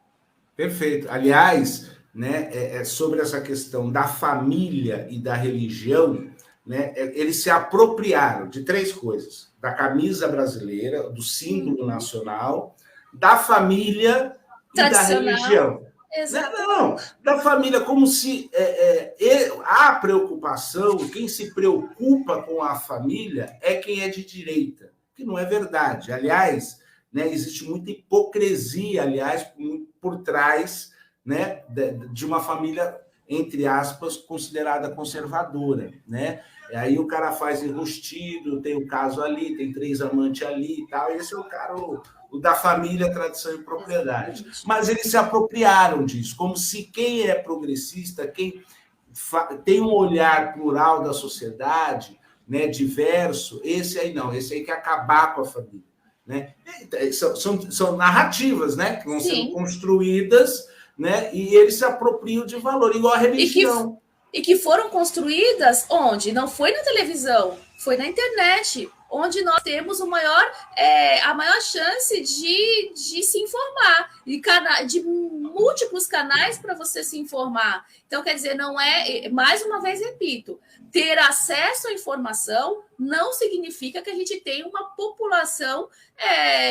Perfeito. Aliás, né, sobre essa questão da família e da religião, né, eles se apropriaram de 3 coisas: da camisa brasileira, do símbolo nacional, da família e da religião. Não, da família, como se a preocupação, quem se preocupa com a família é quem é de direita, que não é verdade. Aliás, né, existe muita hipocrisia, aliás, por trás, né, de uma família entre aspas, considerada conservadora, né? E aí o cara faz enrustido, tem o caso ali, tem 3 amantes ali e tal, e esse é o cara, o da família, tradição e propriedade. Mas eles se apropriaram disso, como se quem é progressista, quem tem um olhar plural da sociedade, né, diverso, esse aí não, esse aí quer acabar com a família. Né? São narrativas, né, que vão sendo construídas, né, e eles se apropriam de valor, igual a religião. E que foram construídas onde? Não foi na televisão, foi na internet, onde nós temos a maior chance de se informar, de múltiplos canais para você se informar. Então, quer dizer, não é, mais uma vez repito, ter acesso à informação não significa que a gente tem uma população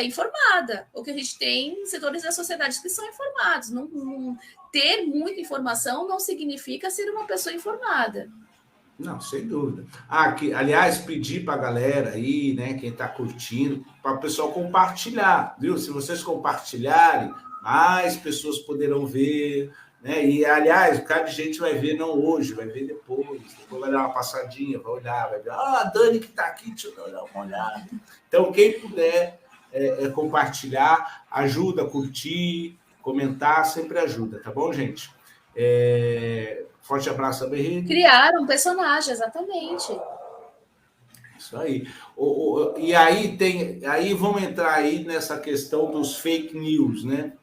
informada, ou que a gente tem setores da sociedade que são informados. Ter muita informação não significa ser uma pessoa informada. Não, sem dúvida. Aliás, pedir para a galera aí, né, quem está curtindo, para o pessoal compartilhar, viu? Se vocês compartilharem, mais pessoas poderão ver, né? E, aliás, o cara de gente vai ver não hoje, vai ver depois vai dar uma passadinha, vai olhar, vai ver, a Dani que está aqui, deixa eu dar uma olhada. Então, quem puder compartilhar, ajuda a curtir, comentar, sempre ajuda, tá bom, gente? Forte abraço, Berrino. Criaram um personagem, exatamente. Isso aí. E aí vamos entrar aí nessa questão dos fake news, né?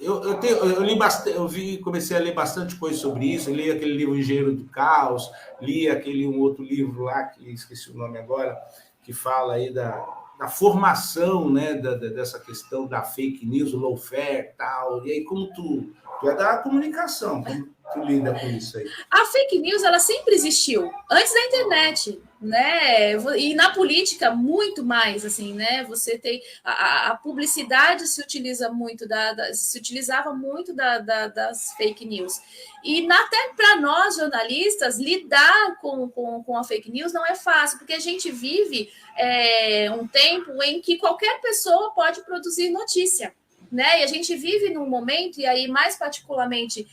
Eu li bastante, comecei a ler bastante coisa sobre isso. Eu li aquele livro Engenheiro do Caos, li um outro livro lá que esqueci o nome agora, que fala aí da formação, né, dessa questão da fake news, o lawfare e tal. E aí, como tu é da comunicação, como tu lida com isso aí? A fake news, ela sempre existiu, antes da internet, né? E na política, muito mais, assim, né? Você tem... A publicidade se utiliza muito, se utilizava muito das fake news. E até para nós, jornalistas, lidar com a fake news não é fácil, porque a gente vive um tempo em que qualquer pessoa pode produzir notícia. Né? E a gente vive num momento, e aí mais particularmente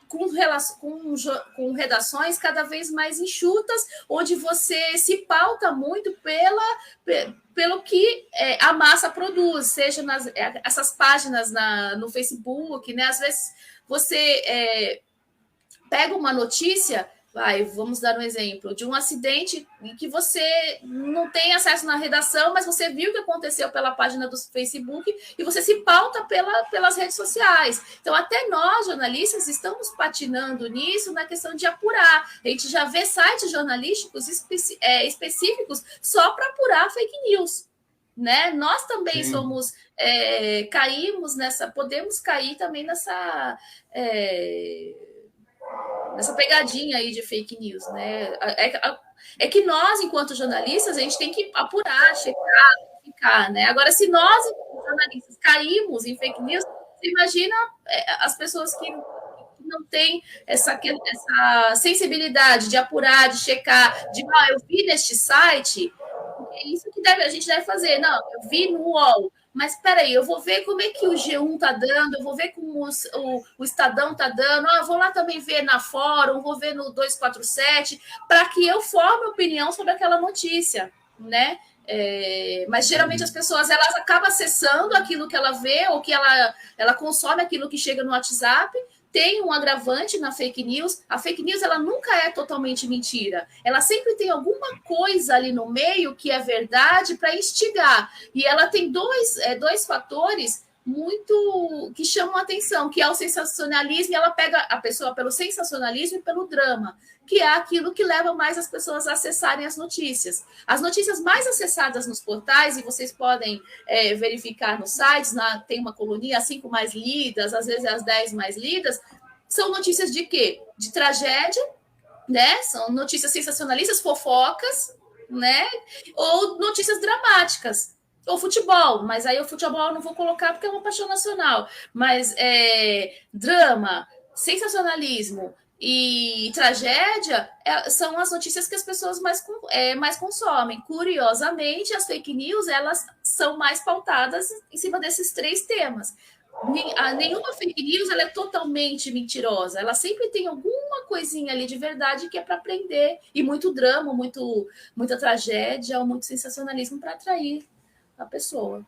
com redações cada vez mais enxutas, onde você se pauta muito pelo que a massa produz, seja essas páginas no Facebook, né? Às vezes você pega uma notícia... vamos dar um exemplo de um acidente em que você não tem acesso na redação, mas você viu o que aconteceu pela página do Facebook e você se pauta pelas redes sociais. Então, até nós, jornalistas, estamos patinando nisso na questão de apurar. A gente já vê sites jornalísticos específicos só para apurar fake news. Né? Nós também caímos podemos cair também nessa pegadinha aí de fake news, né? É que nós, enquanto jornalistas, a gente tem que apurar, checar, verificar, né? Agora, se nós, enquanto jornalistas, caímos em fake news, você imagina as pessoas que não têm essa sensibilidade de apurar, de checar, eu vi neste site, é isso que a gente deve fazer. Não, eu vi no UOL, mas espera aí, eu vou ver como é que o G1 está dando, eu vou ver como o Estadão está dando, eu vou lá também ver na Fórum, vou ver no 247, para que eu forme opinião sobre aquela notícia, né? Mas geralmente as pessoas elas acabam acessando aquilo que ela vê, ou que ela consome aquilo que chega no WhatsApp. Tem um agravante na fake news. A fake news ela nunca é totalmente mentira. Ela sempre tem alguma coisa ali no meio que é verdade para instigar. E ela tem dois fatores muito que chamam a atenção, que é o sensacionalismo, e ela pega a pessoa pelo sensacionalismo e pelo drama, que é aquilo que leva mais as pessoas a acessarem as notícias. As notícias mais acessadas nos portais, e vocês podem verificar nos sites, tem uma coluninha, as 5 mais lidas, às vezes as 10 mais lidas, são notícias de quê? De tragédia, né? São notícias sensacionalistas, fofocas, né? Ou notícias dramáticas. Ou futebol, mas aí o futebol eu não vou colocar porque é uma paixão nacional. Mas drama, sensacionalismo e tragédia são as notícias que as pessoas mais consomem. Curiosamente, as fake news elas são mais pautadas em cima desses 3 temas. Nenhuma fake news ela é totalmente mentirosa. Ela sempre tem alguma coisinha ali de verdade que é para aprender. E muito drama, muita tragédia, ou muito sensacionalismo para atrair a pessoa.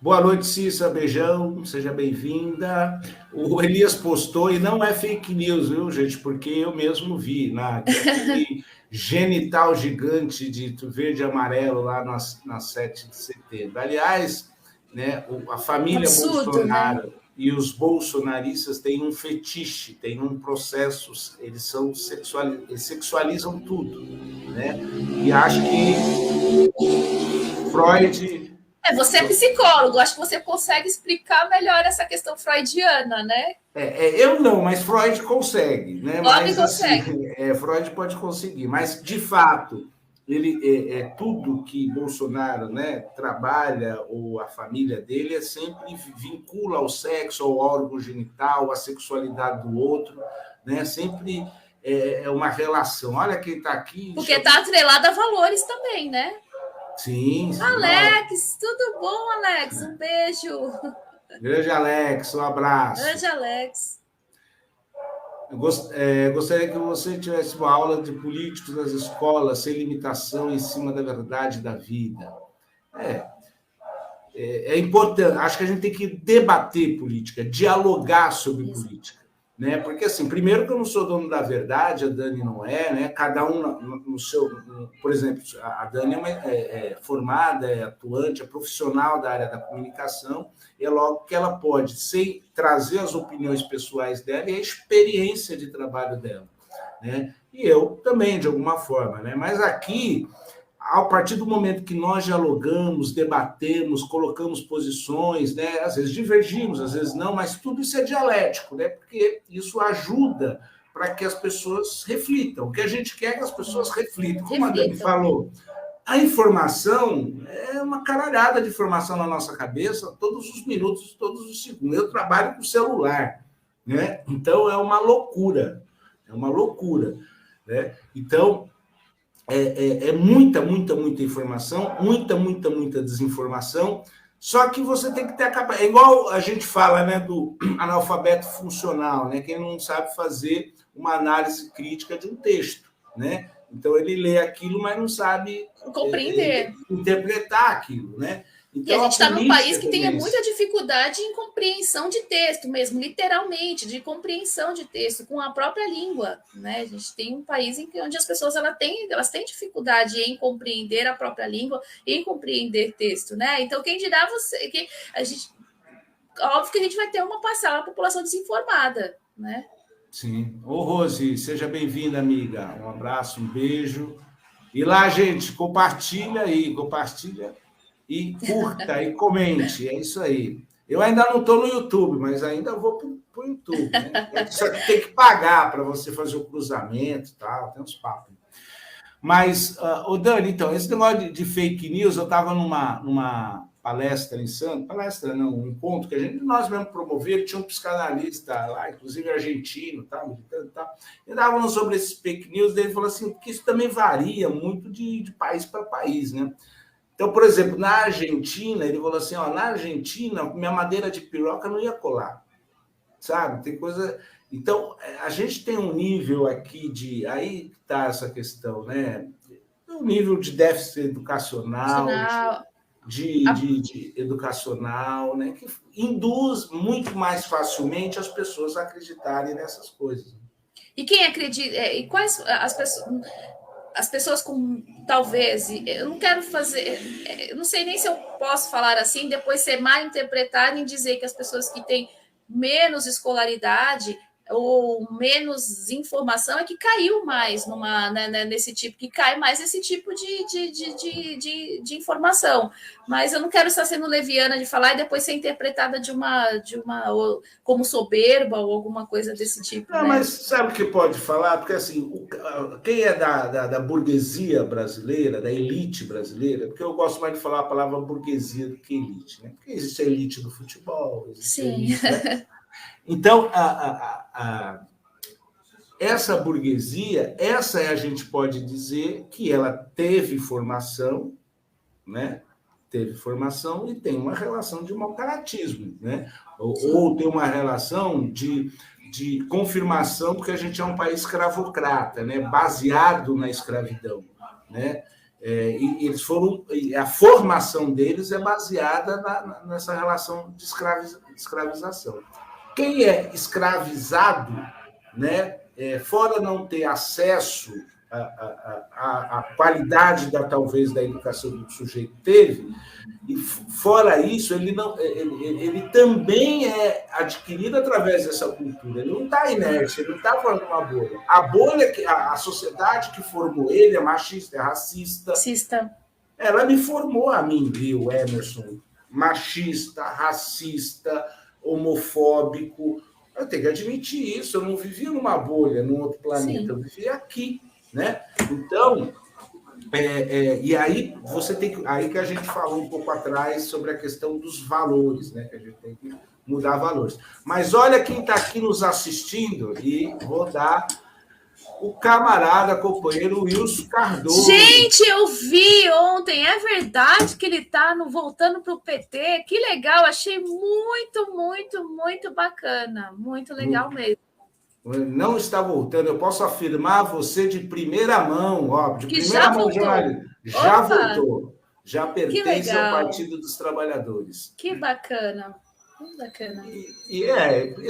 Boa noite, Cissa, beijão, seja bem-vinda. O Elias postou, e não é fake news, viu, gente? Porque eu mesmo vi, aquele genital gigante de verde e amarelo lá na 7 de setembro. Aliás, né, a família Absurdo, Bolsonaro, né? E os bolsonaristas têm um fetiche, têm um processo, eles sexualizam tudo, né? E acho que Freud... Você é psicólogo, acho que você consegue explicar melhor essa questão freudiana, né? Eu não, mas Freud consegue, né? Homem Mas assim, consegue. Freud pode conseguir, mas de fato ele tudo que Bolsonaro, né, trabalha ou a família dele sempre vincula ao sexo, ao órgão genital, à sexualidade do outro, né? Sempre é uma relação. Olha quem está aqui. Porque está atrelado a valores também, né? Sim, sim. Alex, tudo bom, Alex? Um beijo. Grande Alex, um abraço. Grande Alex. Gostaria que você tivesse uma aula de políticos nas escolas, sem limitação, em cima da verdade da vida. É importante. Acho que a gente tem que debater política, dialogar sobre política. Né? Porque, assim, primeiro que eu não sou dono da verdade, a Dani não é, né? Cada um no seu... Por exemplo, a Dani é formada, é atuante, é profissional da área da comunicação, e é logo que ela pode, sem trazer as opiniões pessoais dela e a experiência de trabalho dela. Né? E eu também, de alguma forma. Né? Mas aqui... A partir do momento que nós dialogamos, debatemos, colocamos posições, né? Às vezes divergimos, às vezes não, mas tudo isso é dialético, né? Porque isso ajuda para que as pessoas reflitam. O que a gente quer é que as pessoas reflitam. Como a Dani falou, a informação é uma caralhada de informação na nossa cabeça, todos os minutos, todos os segundos. Eu trabalho com celular, né? Então é uma loucura, né? Então muita informação, muita desinformação, só que você tem que ter a capacidade, igual a gente fala, né, do analfabeto funcional, né, quem não sabe fazer uma análise crítica de um texto, né, então ele lê aquilo, mas não sabe compreender, interpretar aquilo, né. Então, e a gente está num país que tem muita dificuldade em compreensão de texto mesmo, literalmente, de compreensão de texto com a própria língua. Né? A gente tem um país onde as pessoas elas têm dificuldade em compreender a própria língua e em compreender texto. Né? Então, quem dirá você que a gente. Óbvio que a gente vai ter uma parcela da população desinformada. Né? Sim. Ô, Rose, seja bem-vinda, amiga. Um abraço, um beijo. E lá, gente, compartilha e curta e comente, é isso aí. Eu ainda não estou no YouTube, mas ainda vou para o YouTube. Né? Só que tem que pagar para você fazer o cruzamento e tal, tem uns papos. Mas, Dani, então, esse negócio de fake news, eu estava numa palestra em Santos, um encontro que nós mesmos promovemos, tinha um psicanalista lá, inclusive argentino, tá, militante, tá, e estavam sobre esses fake news, daí ele falou assim, que isso também varia muito de país para país, né? Então, por exemplo, na Argentina, ele falou assim, na Argentina, minha madeira de piroca não ia colar, sabe? Tem coisa... Então, a gente tem um nível aqui de... Aí está essa questão, né? Um nível de déficit educacional, de educacional, né? Que induz muito mais facilmente as pessoas a acreditarem nessas coisas. E quem acredita... E quais as pessoas com, talvez, eu não quero fazer, eu não sei nem se eu posso falar assim, depois ser mal interpretado em dizer que as pessoas que têm menos escolaridade ou menos informação é que caiu mais nesse tipo, que cai mais esse tipo de informação. Mas eu não quero estar sendo leviana de falar e depois ser interpretada de uma como soberba ou alguma coisa desse tipo. Não, né? Mas sabe o que pode falar? Porque assim, quem é da burguesia brasileira, da elite brasileira, porque eu gosto mais de falar a palavra burguesia do que elite, né? Porque existe a elite do futebol, existe a elite, né? Então, essa burguesia, a gente pode dizer que ela teve formação, né? teve formação e tem uma relação de mau caratismo, né? Ou tem uma relação de confirmação, porque a gente é um país escravocrata, né? Baseado na escravidão, né? E eles foram, a formação deles é baseada nessa relação de escravização. Quem é escravizado, né, fora não ter acesso à qualidade talvez da educação que o sujeito teve, e fora isso, ele também é adquirido através dessa cultura. Ele não está inerte, ele não está formando uma bolha. A bolha, a sociedade que formou ele é machista, é racista. Ela me formou a mim, viu, Emerson? Machista, racista, homofóbico. Eu tenho que admitir isso. Eu não vivia numa bolha, num outro planeta. Sim. Eu vivia aqui, né? Então, e aí você tem que... Aí que a gente falou um pouco atrás sobre a questão dos valores, né? Que a gente tem que mudar valores. Mas olha quem está aqui nos assistindo, e vou dar o camarada, companheiro Wilson Cardoso. Gente, eu vi ontem, é verdade que ele está voltando para o PT? Que legal, achei muito, muito, muito bacana, muito legal mesmo. Não está voltando, eu posso afirmar a você de primeira mão, ó, de primeira mão, já voltou, já pertence ao Partido dos Trabalhadores. Que bacana. Bacana. E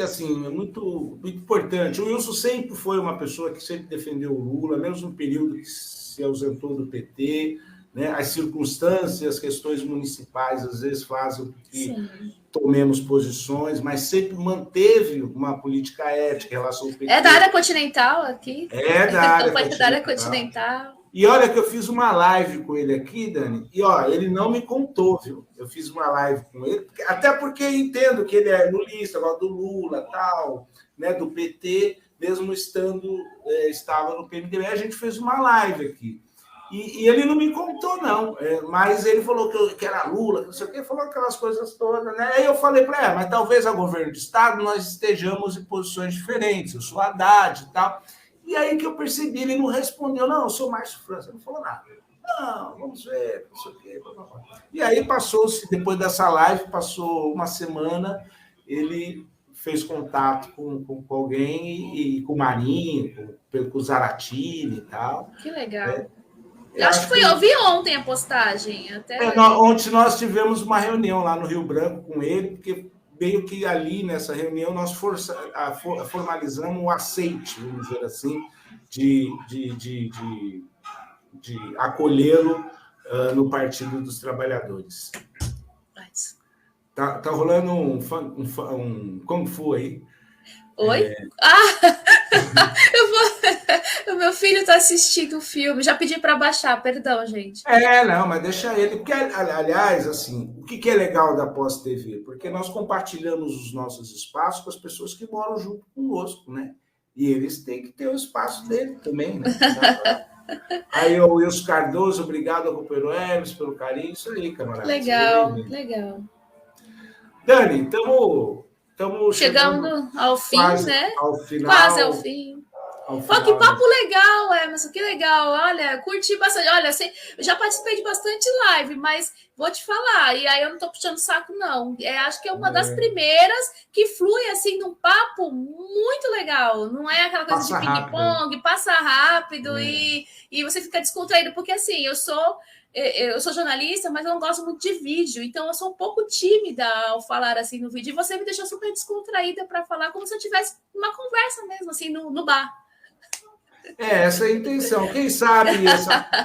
assim, é muito, muito importante. O Wilson sempre foi uma pessoa que sempre defendeu o Lula, mesmo no período que se ausentou do PT, né? As circunstâncias, as questões municipais, às vezes fazem com que tomemos posições, mas sempre manteve uma política ética em relação ao PT. É da área continental aqui? É da área continental. E olha que eu fiz uma live com ele aqui, Dani, e ele não me contou, viu? Eu fiz uma live com ele, até porque eu entendo que ele é lulista, agora do Lula, tal, né, do PT, mesmo estava no PMDB, a gente fez uma live aqui. E ele não me contou, não, mas ele falou que era Lula, que não sei o quê, falou aquelas coisas todas, né? Aí eu falei para ele, mas talvez a governo de Estado nós estejamos em posições diferentes, eu sou Haddad e tal. E aí que eu percebi, ele não respondeu, não, eu sou Márcio França, não falou nada. Não, vamos ver, não sei o quê. E aí passou-se, depois dessa live, passou uma semana, ele fez contato com alguém, e com o Marinho, com o Zaratini e tal. Que legal. Acho que eu vi ontem a postagem. Ontem nós tivemos uma reunião lá no Rio Branco com ele, porque meio que ali nessa reunião nós formalizamos o aceite, vamos dizer assim, de acolhê-lo no Partido dos Trabalhadores. Tá rolando um Kung Fu aí. Oi? O meu filho está assistindo o filme. Já pedi para baixar, perdão, gente. Não, mas deixa ele. Porque, aliás, assim, o que é legal da Pós-TV? Porque nós compartilhamos os nossos espaços com as pessoas que moram junto conosco, né? E eles têm que ter o espaço dele também, né? Aí, o Wilson Cardoso, obrigado ao companheiro Hermes pelo carinho. Isso aí, camarada. Legal. Dani, estamos chegando ao fim, quase, né? Ao final, quase ao fim. Que papo legal, Emerson, que legal. Olha, curti bastante. Olha, eu já participei de bastante live, mas vou te falar, e aí eu não tô puxando saco, não. Acho que é uma das primeiras que flui, assim, num papo muito legal. Não é aquela coisa de ping-pong, passa rápido e você fica descontraído, porque, assim, eu sou jornalista, mas eu não gosto muito de vídeo, então eu sou um pouco tímida ao falar assim no vídeo, e você me deixou super descontraída para falar como se eu tivesse uma conversa mesmo, assim, no bar. Essa é a intenção. Quem sabe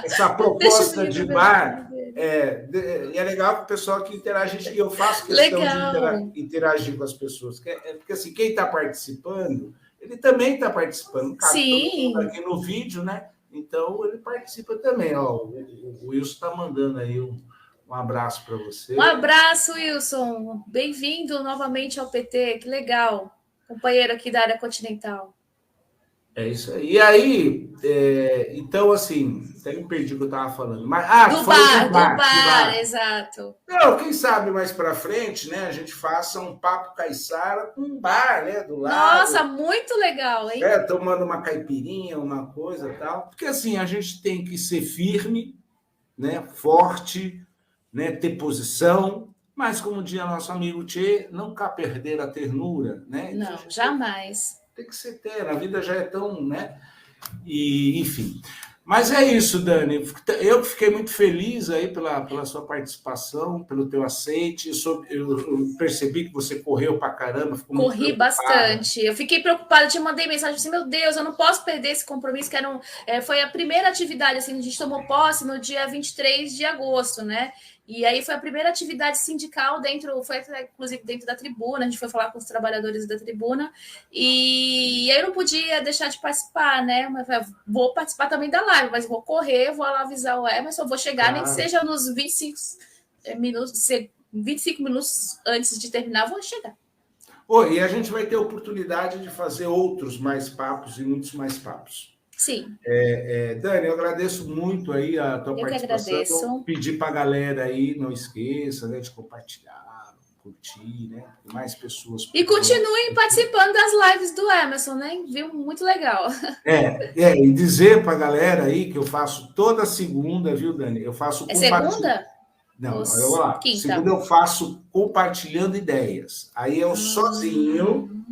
essa proposta de bar é legal para o pessoal que interage, e eu faço questão de interagir com as pessoas. Porque assim, quem está participando, ele também está participando. Sim. Aqui no vídeo, né? Então, ele participa também. O Wilson está mandando aí um abraço para você. Um abraço, Wilson. Bem-vindo novamente ao PT. Que legal. Companheiro aqui da área continental. É isso aí. E aí, então, assim, até me perdi o que eu estava falando. Mas, do bar, exato. Não, quem sabe mais para frente, né, a gente faça um papo caiçara com um bar, né, do lado. Nossa, muito legal, hein? Tomando uma caipirinha, uma coisa e tal. Porque, assim, a gente tem que ser firme, né, forte, né, ter posição, mas, como dizia nosso amigo Tchê, nunca perder a ternura, né? Então, Não, jamais. Tem que ser ter, a vida já é tão, né? E, enfim. Mas é isso, Dani. Eu fiquei muito feliz aí pela sua participação, pelo teu aceite. Eu percebi que você correu pra caramba, ficou muito Corri preocupada. bastante. Eu fiquei preocupada, te mandei mensagem assim, meu Deus, eu não posso perder esse compromisso, que era foi a primeira atividade, assim, a gente tomou posse no dia 23 de agosto, né? E aí foi a primeira atividade sindical foi inclusive dentro da tribuna, a gente foi falar com os trabalhadores da tribuna, e aí eu não podia deixar de participar, né? Mas vou participar também da live, mas vou correr, vou lá avisar o Emerson, vou chegar, nem que Claro. seja nos 25 minutos antes de terminar, vou chegar. Oh, e a gente vai ter oportunidade de fazer outros mais papos e muitos mais papos. Sim. Dani, eu agradeço muito aí a tua Eu que participação. agradeço. Pedir para a galera aí, não esqueça, né, de compartilhar, curtir, né? Mais pessoas. E continuem participando das lives do Emerson, né? Viu? Muito legal. E dizer para a galera aí que eu faço toda segunda, viu, Dani? Eu faço segunda? Não, eu vou lá. Quinta. Segunda eu faço compartilhando ideias. Aí eu sozinho,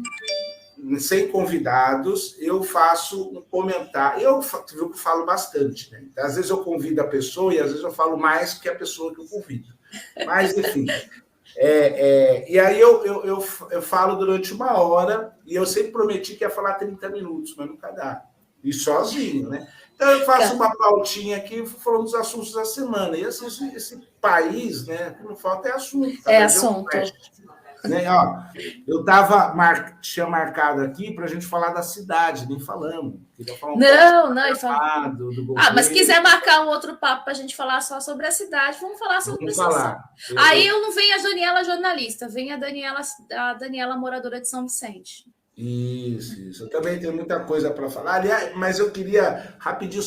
sem convidados, eu faço um comentário. Eu viu que falo bastante, né? Às vezes eu convido a pessoa e às vezes eu falo mais que a pessoa que eu convido. Mas, enfim. E aí eu falo durante 1 hora e eu sempre prometi que ia falar 30 minutos, mas nunca dá. E sozinho, né? Então eu faço uma pautinha aqui falando dos assuntos da semana. E assim, esse país, né? Não falta assunto. É assunto. Né? Ó, tinha marcado aqui para a gente falar da cidade, nem falamos. Não. Mas se quiser marcar um outro papo para a gente falar só sobre a cidade, vamos falar sobre falar. Aí eu não venho a Daniela jornalista, vem a Daniela moradora de São Vicente. Isso. Eu também tenho muita coisa para falar. Aliás, mas eu queria rapidinho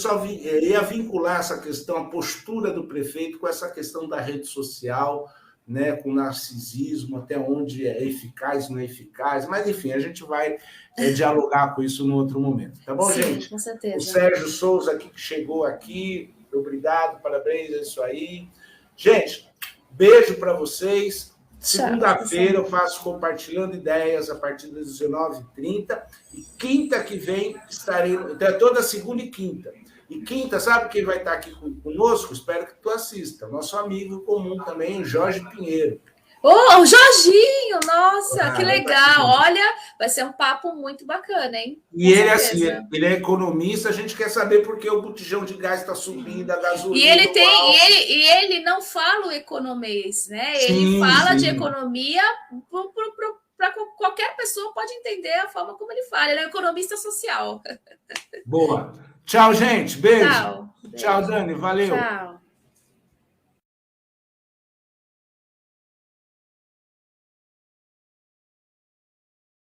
ia vincular essa questão, a postura do prefeito com essa questão da rede social, né, com narcisismo, até onde é eficaz, não é eficaz, mas enfim, a gente vai dialogar com isso no outro momento, tá bom, Sim, gente? Com certeza. O Sérgio Souza aqui, que chegou aqui, obrigado, parabéns, é isso aí. Gente, beijo para vocês. Segunda-feira eu faço compartilhando ideias a partir das 19h30 e quinta que vem estarei, então toda segunda e quinta. E quinta, sabe quem vai estar aqui conosco? Espero que tu assista. Nosso amigo comum também, o Jorge Pinheiro. O Jorginho! Nossa, que legal! Olha, vai ser um papo muito bacana, hein? E ele, assim, ele é economista, a gente quer saber por que o botijão de gás está subindo, a gasolina. E ele não fala o economês, né? Ele fala de economia para qualquer pessoa pode entender a forma como ele fala. Ele é um economista social. Boa. Tchau, gente. Beijo. Tchau. Tchau, Dani. Valeu. Tchau.